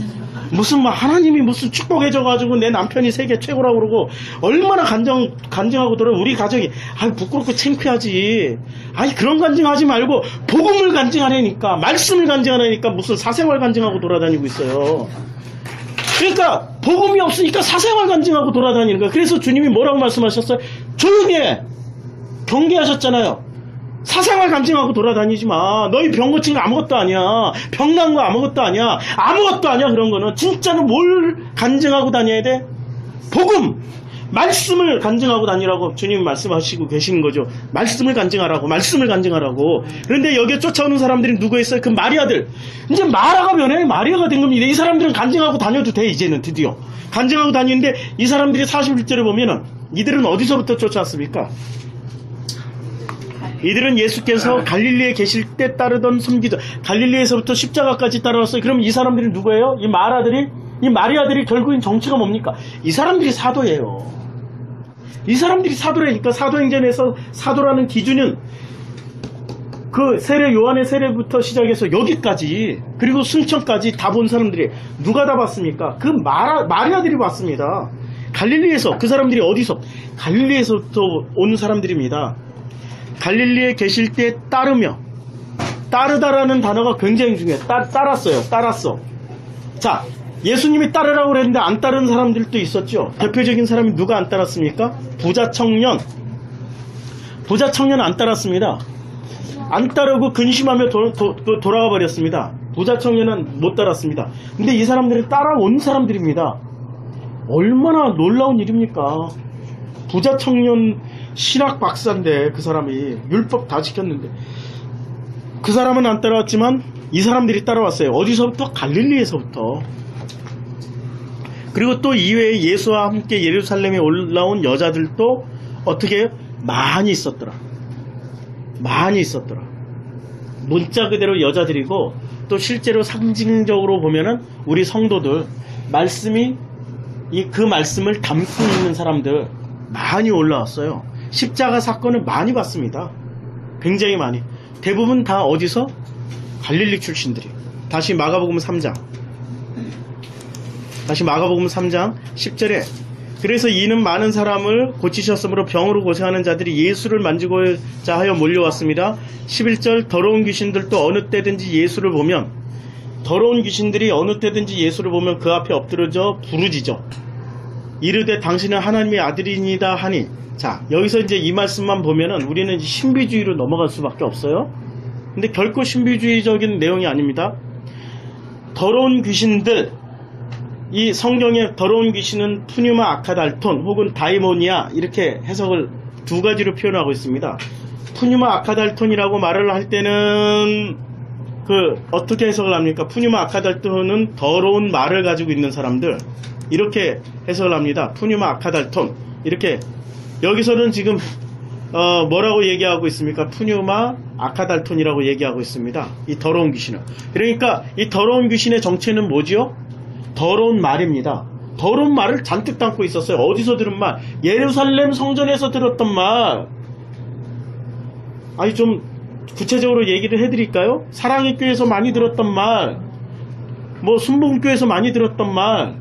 무슨 뭐 하나님이 무슨 축복해줘가지고 내 남편이 세계 최고라고 그러고 얼마나 간증하고 돌아. 우리 가정이 부끄럽고 창피하지. 아니 그런 간증하지 말고 복음을 간증하라니까, 말씀을 간증하라니까 무슨 사생활 간증하고 돌아다니고 있어요. 그러니까 복음이 없으니까 사생활 간증하고 돌아다니는 거야. 그래서 주님이 뭐라고 말씀하셨어요? 조용히 해, 경계하셨잖아요. 사생활 간증하고 돌아다니지 마. 너희 병 고친 거 아무것도 아니야. 병 난 거 아무것도 아니야. 아무것도 아니야. 그런 거는 진짜로 뭘 간증하고 다녀야 돼? 복음, 말씀을 간증하고 다니라고 주님 말씀하시고 계신 거죠. 말씀을 간증하라고, 말씀을 간증하라고. 그런데 여기에 쫓아오는 사람들이 누구 있어요? 그 마리아들. 이제 마라가 변해 마리아가 된 겁니다. 이 사람들은 간증하고 다녀도 돼. 이제는 드디어 간증하고 다니는데 이 사람들이 41절에 보면은 이들은 어디서부터 쫓아왔습니까? 이들은 예수께서 갈릴리에 계실 때 따르던 섬기던, 갈릴리에서부터 십자가까지 따라왔어요. 그럼 이 사람들이 누구예요? 이 마리아들이 결국엔 정체가 뭡니까? 이 사람들이 사도예요. 이 사람들이 사도라니까. 사도행전에서 사도라는 기준은 그 세례, 요한의 세례부터 시작해서 여기까지, 그리고 승천까지 다 본 사람들이 누가 다 봤습니까? 그 마리아들이 봤습니다. 갈릴리에서. 그 사람들이 어디서? 갈릴리에서부터 온 사람들입니다. 갈릴리에 계실 때 따르다라는 단어가 굉장히 중요해요. 따랐어. 자, 예수님이 따르라고 그랬는데 안 따른 사람들도 있었죠. 대표적인 사람이 누가 안 따랐습니까? 부자 청년 안 따랐습니다. 안 따르고 근심하며 돌아가 버렸습니다. 부자 청년은 못 따랐습니다. 근데 이 사람들은 따라온 사람들입니다. 얼마나 놀라운 일입니까? 부자 청년 신학 박사인데, 그 사람이 율법 다 지켰는데 그 사람은 안 따라왔지만 이 사람들이 따라왔어요. 어디서부터? 갈릴리에서부터. 그리고 또 이외에 예수와 함께 예루살렘에 올라온 여자들도 어떻게 많이 있었더라. 문자 그대로 여자들이고, 또 실제로 상징적으로 보면은 우리 성도들, 그 말씀을 담고 있는 사람들 많이 올라왔어요. 십자가 사건을 많이 봤습니다. 굉장히 많이. 대부분 다 어디서? 갈릴리 출신들이. 다시 마가복음 3장 10절에 그래서 이는 많은 사람을 고치셨으므로 병으로 고생하는 자들이 예수를 만지고자 하여 몰려왔습니다. 11절 더러운 귀신들도 어느 때든지 예수를 보면 그 앞에 엎드러져 부르짖어 이르되 당신은 하나님의 아들이니다 하니. 자, 여기서 이제 이 말씀만 보면은 우리는 이제 신비주의로 넘어갈 수밖에 없어요. 근데 결코 신비주의적인 내용이 아닙니다. 더러운 귀신들, 이 성경의 더러운 귀신은 푸뉴마 아카달톤 혹은 다이모니아 이렇게 해석을 두 가지로 표현하고 있습니다. 푸뉴마 아카달톤이라고 말을 할 때는 어떻게 해석을 합니까? 푸뉴마 아카달톤은 더러운 말을 가지고 있는 사람들, 이렇게 해석을 합니다. 푸뉴마 아카달톤. 이렇게 여기서는 지금 뭐라고 얘기하고 있습니까? 푸뉴마 아카달톤이라고 얘기하고 있습니다. 이 더러운 귀신은. 그러니까 이 더러운 귀신의 정체는 뭐지요? 더러운 말입니다. 더러운 말을 잔뜩 담고 있었어요. 어디서 들은 말? 예루살렘 성전에서 들었던 말. 아니 좀 구체적으로 얘기를 해드릴까요? 사랑의 교회에서 많이 들었던 말, 뭐 순복음교회에서 많이 들었던 말,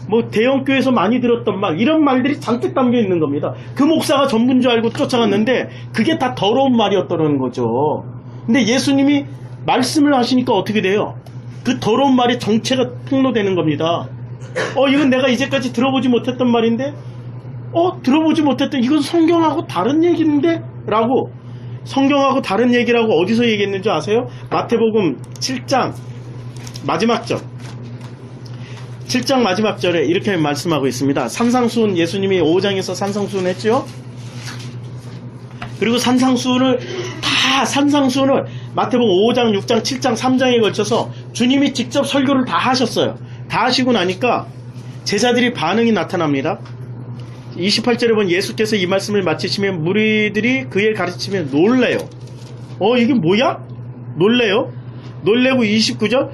뭐 대형교회에서 많이 들었던 말, 이런 말들이 잔뜩 담겨 있는 겁니다. 그 목사가 전부인 줄 알고 쫓아갔는데 그게 다 더러운 말이었다는 거죠. 근데 예수님이 말씀을 하시니까 어떻게 돼요? 그 더러운 말의 정체가 폭로되는 겁니다. 이건 내가 이제까지 들어보지 못했던 말인데, 들어보지 못했던, 이건 성경하고 다른 얘기인데? 라고, 성경하고 다른 얘기라고 어디서 얘기했는지 아세요? 마태복음 7장 마지막 절. 7장 마지막 절에 이렇게 말씀하고 있습니다. 산상수훈, 예수님이 5장에서 산상수훈 했죠? 그리고 산상수훈을 마태복음 5장, 6장, 7장, 3장에 걸쳐서 주님이 직접 설교를 다 하셨어요. 다 하시고 나니까 제자들이 반응이 나타납니다. 28절에 보면 예수께서 이 말씀을 마치시면 무리들이 그의 가르침에 놀래요. 이게 뭐야? 놀래요? 놀래고 29절,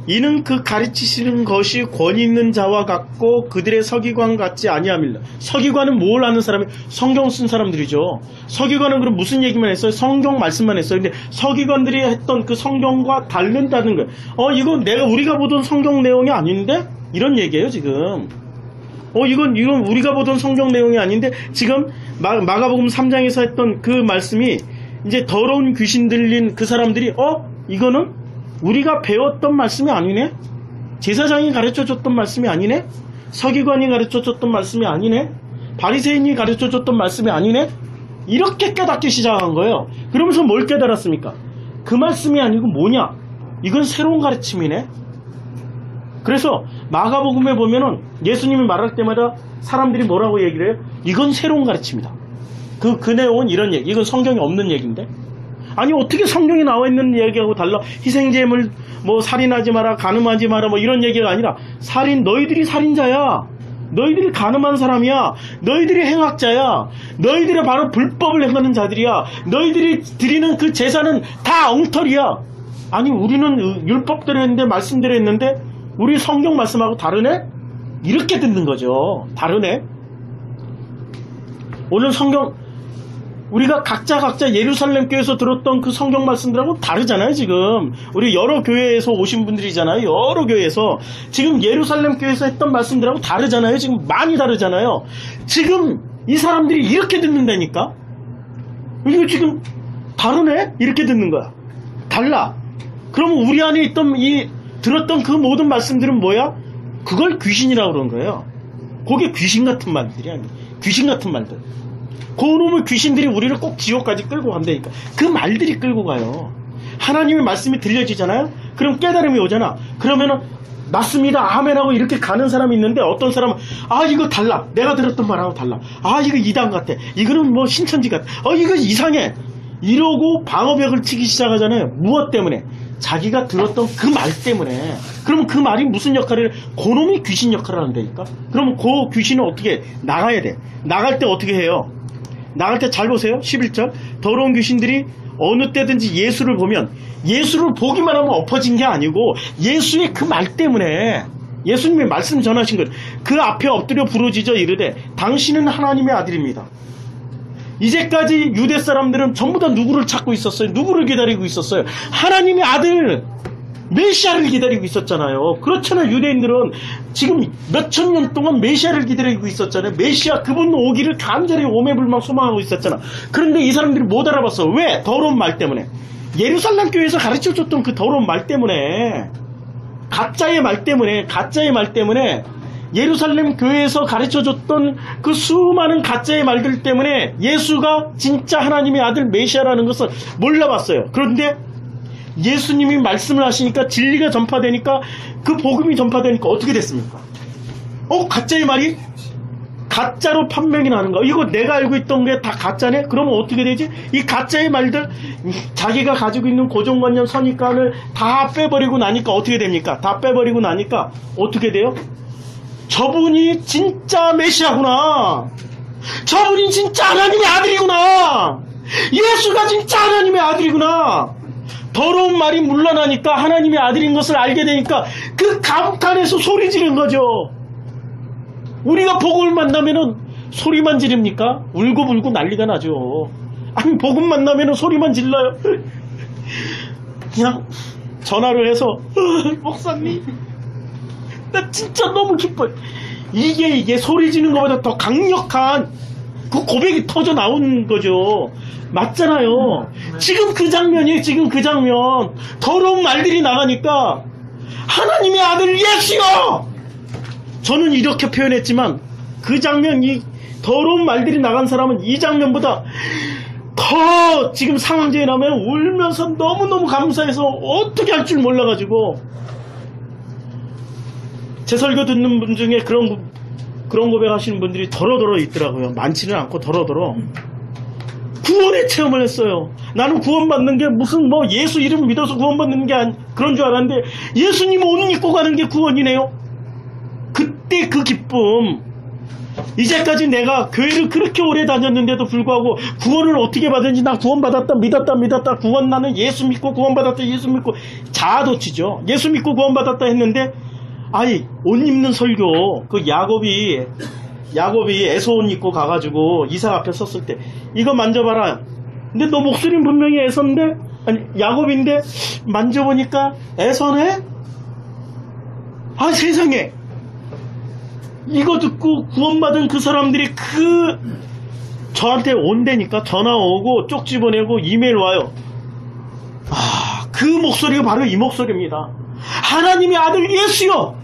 이는 그 가르치시는 것이 권위 있는 자와 같고 그들의 서기관 같지 아니함이라. 서기관은 뭘 아는 사람이? 성경 쓴 사람들이죠. 서기관은 그럼 무슨 얘기만 했어요? 성경 말씀만 했어요. 근데 서기관들이 했던 그 성경과 다른다는 거예요. 이건 우리가 보던 성경 내용이 아닌데? 이런 얘기예요 지금. 이건 우리가 보던 성경 내용이 아닌데, 지금 마가복음 3장에서 했던 그 말씀이 이제 더러운 귀신 들린 그 사람들이 이거는 우리가 배웠던 말씀이 아니네? 제사장이 가르쳐줬던 말씀이 아니네? 서기관이 가르쳐줬던 말씀이 아니네? 바리새인이 가르쳐줬던 말씀이 아니네? 이렇게 깨닫기 시작한 거예요. 그러면서 뭘 깨달았습니까? 그 말씀이 아니고 뭐냐? 이건 새로운 가르침이네? 그래서 마가복음에 보면은 예수님이 말할 때마다 사람들이 뭐라고 얘기를 해요? 이건 새로운 가르침이다. 그 내용은 이런 얘기. 이건 성경에 없는 얘기인데? 아니 어떻게 성경에 나와 있는 얘기하고 달라? 희생제물 뭐 살인하지 마라, 간음하지 마라, 뭐 이런 얘기가 아니라, 너희들이 살인자야, 너희들이 간음한 사람이야, 너희들이 행악자야, 너희들이 바로 불법을 행하는 자들이야, 너희들이 드리는 그 제사는 다 엉터리야. 아니 우리는 율법대로 했는데, 말씀대로 했는데 우리 성경 말씀하고 다르네? 이렇게 듣는 거죠. 다르네? 오늘 성경 우리가 각자 예루살렘 교회에서 들었던 그 성경 말씀들하고 다르잖아요. 지금 우리 여러 교회에서 오신 분들이잖아요. 여러 교회에서 지금 예루살렘 교회에서 했던 말씀들하고 다르잖아요. 지금 많이 다르잖아요. 지금 이 사람들이 이렇게 듣는다니까. 이거 지금 다르네? 이렇게 듣는 거야. 달라. 그럼 우리 안에 있던 들었던 그 모든 말씀들은 뭐야? 그걸 귀신이라고 그런 거예요. 그게 귀신 같은 말들이 아니야. 귀신 같은 말들. 그놈의 귀신들이 우리를 꼭 지옥까지 끌고 간다니까. 그 말들이 끌고 가요. 하나님의 말씀이 들려지잖아요. 그럼 깨달음이 오잖아. 그러면은 맞습니다, 아멘하고 이렇게 가는 사람이 있는데, 어떤 사람은 이거 달라, 내가 들었던 말하고 달라, 이거 이단 같아, 이거는 뭐 신천지 같아, 이거 이상해, 이러고 방어벽을 치기 시작하잖아요. 무엇 때문에? 자기가 들었던 그 말 때문에. 그러면 그 말이 무슨 역할을 해? 그놈이 귀신 역할을 한다니까. 그러면 그 귀신은 어떻게 나가야 돼? 나갈 때 어떻게 해요? 나갈 때 잘 보세요. 11절. 더러운 귀신들이 어느 때든지 예수를 보면, 예수를 보기만 하면 엎어진 게 아니고 예수의 그 말 때문에, 예수님의 말씀 전하신 것, 그 앞에 엎드려 부르짖어 이르되 당신은 하나님의 아들입니다. 이제까지 유대 사람들은 전부 다 누구를 찾고 있었어요? 누구를 기다리고 있었어요? 하나님의 아들 메시아를 기다리고 있었잖아요. 그렇잖아요. 유대인들은 지금 몇천 년 동안 메시아를 기다리고 있었잖아요. 메시아 그분 오기를 간절히 오매불망 소망하고 있었잖아. 그런데 이 사람들이 못 알아봤어. 왜? 더러운 말 때문에. 예루살렘 교회에서 가르쳐줬던 그 더러운 말 때문에, 가짜의 말 때문에, 예루살렘 교회에서 가르쳐줬던 그 수많은 가짜의 말들 때문에 예수가 진짜 하나님의 아들 메시아라는 것을 몰라봤어요. 그런데 예수님이 말씀을 하시니까 진리가 전파되니까 그 복음이 전파되니까 어떻게 됐습니까? 가짜의 말이 가짜로 판명이 나는 거. 이거 내가 알고 있던 게 다 가짜네? 그러면 어떻게 되지? 이 가짜의 말들, 자기가 가지고 있는 고정관념, 선입관을 다 빼버리고 나니까 어떻게 됩니까? 다 빼버리고 나니까 어떻게 돼요? 저분이 진짜 메시아구나. 저분이 진짜 하나님의 아들이구나. 예수가 진짜 하나님의 아들이구나. 더러운 말이 물러나니까 하나님의 아들인 것을 알게 되니까 그 감탄에서 소리 지른 거죠. 우리가 복음을 만나면은 소리만 지릅니까? 울고불고 난리가 나죠. 아니, 복음 만나면은 소리만 질러요. 그냥 전화를 해서 목사님, 나 진짜 너무 기뻐요. 이게 소리 지르는 것보다 더 강력한 그 고백이 터져 나오는 거죠. 맞잖아요. 지금 그 장면이에요. 지금 그 장면. 더러운 말들이 나가니까 하나님의 아들 예수여! 저는 이렇게 표현했지만 그 장면, 이 더러운 말들이 나간 사람은 이 장면보다 더 지금 상황제에 나면 울면서 너무너무 감사해서 어떻게 할 줄 몰라가지고, 제 설교 듣는 분 중에 그런 고백하시는 분들이 더러더러 있더라고요. 많지는 않고 더러더러 구원의 체험을 했어요. 나는 구원받는 게 무슨 예수 이름 믿어서 구원받는 게 그런 줄 알았는데 예수님 옷 입고 가는 게 구원이네요. 그때 그 기쁨, 이제까지 내가 교회를 그렇게 오래 다녔는데도 불구하고 구원을 어떻게 받은지, 나 구원받았다 믿었다 구원, 나는 예수 믿고 구원받았다 예수 믿고 자아도취죠. 예수 믿고 구원받았다 했는데, 아니, 옷 입는 설교, 그 야곱이 에서 옷 입고 가가지고 이삭 앞에 섰을 때 이거 만져봐라. 근데 너 목소리는 분명히 에서인데, 아니 야곱인데 만져보니까 에서네? 아, 세상에. 이거 듣고 구원받은 그 사람들이 저한테 온다니까. 전화 오고 쪽 집어내고 이메일 와요. 그 목소리가 바로 이 목소리입니다. 하나님의 아들 예수여!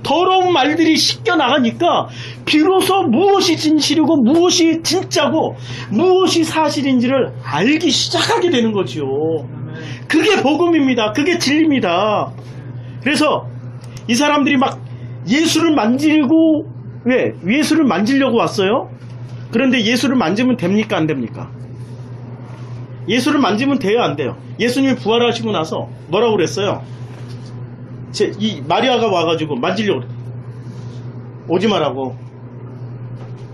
더러운 말들이 씻겨 나가니까 비로소 무엇이 진실이고 무엇이 진짜고 무엇이 사실인지를 알기 시작하게 되는 거지요. 그게 복음입니다. 그게 진리입니다. 그래서 이 사람들이 막 예수를 만지고, 예수를 만지려고 왔어요? 그런데 예수를 만지면 됩니까? 안 됩니까? 예수를 만지면 돼요? 안 돼요? 예수님이 부활하시고 나서 뭐라고 그랬어요? 이 마리아가 와가지고 만지려고 그래. 오지 말라고.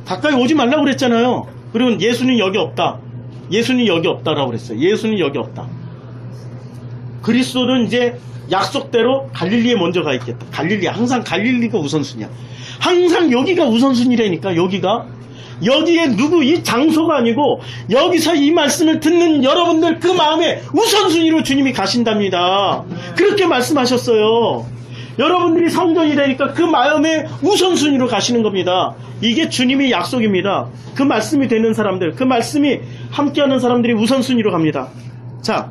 가까이 오지 말라고 그랬잖아요. 그리고 예수는 여기 없다. 예수는 여기 없다라고 그랬어요. 예수는 여기 없다. 그리스도는 이제 약속대로 갈릴리에 먼저 가 있겠다. 항상 갈릴리가 우선순위야. 항상 여기가 우선순위라니까. 여기에 이 장소가 아니고 여기서 이 말씀을 듣는 여러분들 그 마음에 우선순위로 주님이 가신답니다. 그렇게 말씀하셨어요. 여러분들이 성전이 되니까 그 마음에 우선순위로 가시는 겁니다. 이게 주님의 약속입니다. 그 말씀이 되는 사람들, 그 말씀이 함께하는 사람들이 우선순위로 갑니다. 자,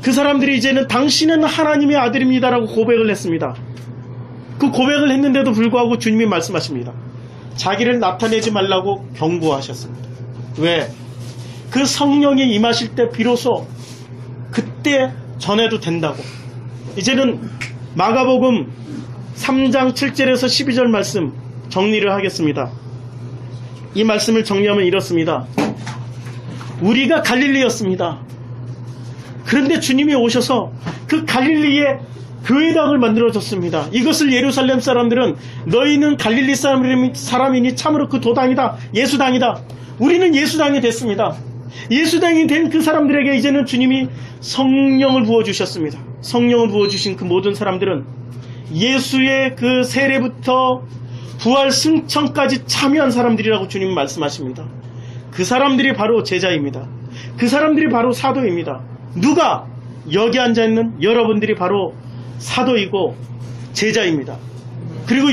그 사람들이 이제는 당신은 하나님의 아들입니다라고 고백을 했습니다. 그 고백을 했는데도 불구하고 주님이 말씀하십니다. 자기를 나타내지 말라고 경고하셨습니다. 왜? 그 성령이 임하실 때 비로소 그때 전해도 된다고. 이제는 마가복음 3장 7절에서 12절 말씀 정리를 하겠습니다. 이 말씀을 정리하면 이렇습니다. 우리가 갈릴리였습니다. 그런데 주님이 오셔서 그 갈릴리에 교회당을 만들어줬습니다. 이것을 예루살렘 사람들은 너희는 갈릴리 사람이니 참으로 그 도당이다. 예수당이다. 우리는 예수당이 됐습니다. 예수당이 된 그 사람들에게 이제는 주님이 성령을 부어주셨습니다. 성령을 부어주신 그 모든 사람들은 예수의 그 세례부터 부활 승천까지 참여한 사람들이라고 주님은 말씀하십니다. 그 사람들이 바로 제자입니다. 그 사람들이 바로 사도입니다. 누가? 여기 앉아있는 여러분들이 바로 사도이고 제자입니다. 그리고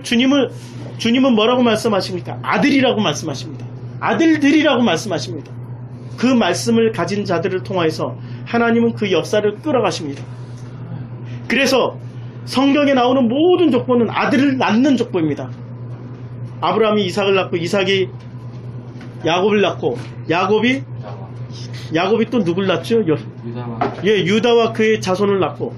주님은 뭐라고 말씀하십니까? 아들이라고 말씀하십니다. 아들들이라고 말씀하십니다. 그 말씀을 가진 자들을 통하여서 하나님은 그 역사를 끌어가십니다. 그래서 성경에 나오는 모든 족보는 아들을 낳는 족보입니다. 아브라함이 이삭을 낳고 이삭이 야곱을 낳고 야곱이 야곱이 또 누굴 낳죠? 유다와 유다와 그의 자손을 낳고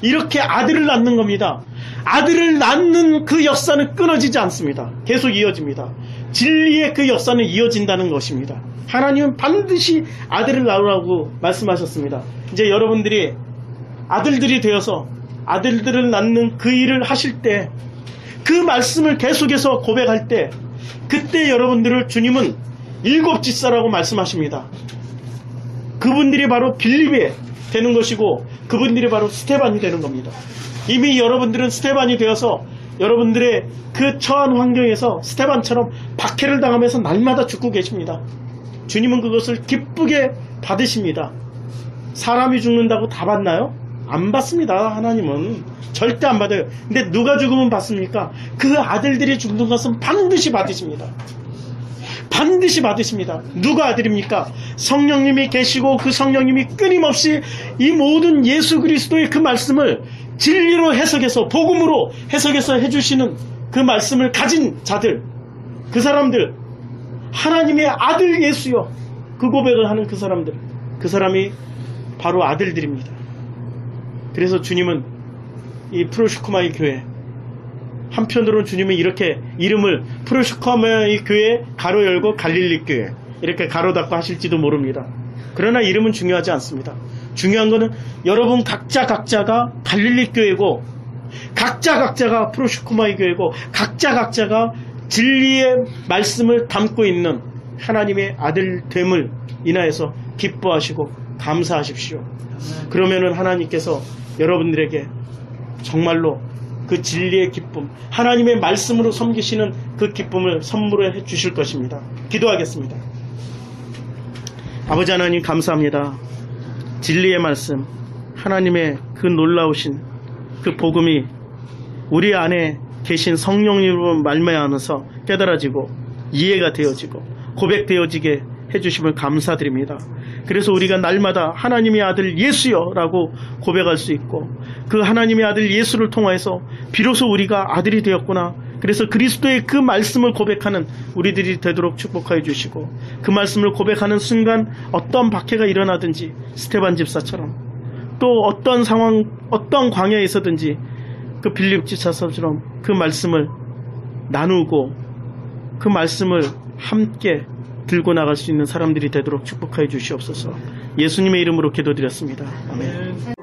이렇게 아들을 낳는 겁니다. 아들을 낳는 그 역사는 끊어지지 않습니다. 계속 이어집니다. 진리의 그 역사는 이어진다는 것입니다. 하나님은 반드시 아들을 낳으라고 말씀하셨습니다. 이제 여러분들이 아들들이 되어서 아들들을 낳는 그 일을 하실 때, 그 말씀을 계속해서 고백할 때, 그때 여러분들을 주님은 일곱 집사라고 말씀하십니다. 그분들이 바로 빌립이 되는 것이고 그분들이 바로 스테반이 되는 겁니다. 이미 여러분들은 스테반이 되어서 여러분들의 그 처한 환경에서 스테반처럼 박해를 당하면서 날마다 죽고 계십니다. 주님은 그것을 기쁘게 받으십니다. 사람이 죽는다고 다 받나요? 안 받습니다. 하나님은 절대 안 받아요. 근데 누가 죽으면 받습니까? 그 아들들이 죽는 것은 반드시 받으십니다. 반드시 받으십니다. 누가 아들입니까? 성령님이 계시고 그 성령님이 끊임없이 이 모든 예수 그리스도의 그 말씀을 진리로 해석해서 복음으로 해석해서 해주시는 그 말씀을 가진 자들, 그 사람들, 하나님의 아들 예수여, 그 고백을 하는 그 사람들, 그 사람이 바로 아들들입니다. 그래서 주님은 이 프로슈크마이 교회, 한편으로는 주님은 이렇게 이름을 프로슈크마이 교회 가로 열고 갈릴리 교회 이렇게 가로 닫고 하실지도 모릅니다. 그러나 이름은 중요하지 않습니다. 중요한 거는 여러분 각자가 갈릴리 교회고, 각자가 프로슈크마이 교회고, 각자가 진리의 말씀을 담고 있는 하나님의 아들됨을 인하여서 기뻐하시고 감사하십시오. 그러면은 하나님께서 여러분들에게 정말로 그 진리의 기쁨, 하나님의 말씀으로 섬기시는 그 기쁨을 선물해 주실 것입니다. 기도하겠습니다. 아버지 하나님 감사합니다. 진리의 말씀, 하나님의 그 놀라우신 그 복음이 우리 안에 계신 성령님으로 말미암아서 깨달아지고 이해가 되어지고 고백되어지게 해주심을 감사드립니다. 그래서 우리가 날마다 하나님의 아들 예수여 라고 고백할 수 있고, 그 하나님의 아들 예수를 통하여서 비로소 우리가 아들이 되었구나, 그래서 그리스도의 그 말씀을 고백하는 우리들이 되도록 축복하여 주시고, 그 말씀을 고백하는 순간 어떤 박해가 일어나든지 스테반 집사처럼, 또 어떤 상황, 어떤 광야에서든지 그 빌립 집사처럼 그 말씀을 나누고 그 말씀을 함께 들고 나갈 수 있는 사람들이 되도록 축복하여 주시옵소서. 예수님의 이름으로 기도드렸습니다. 아멘.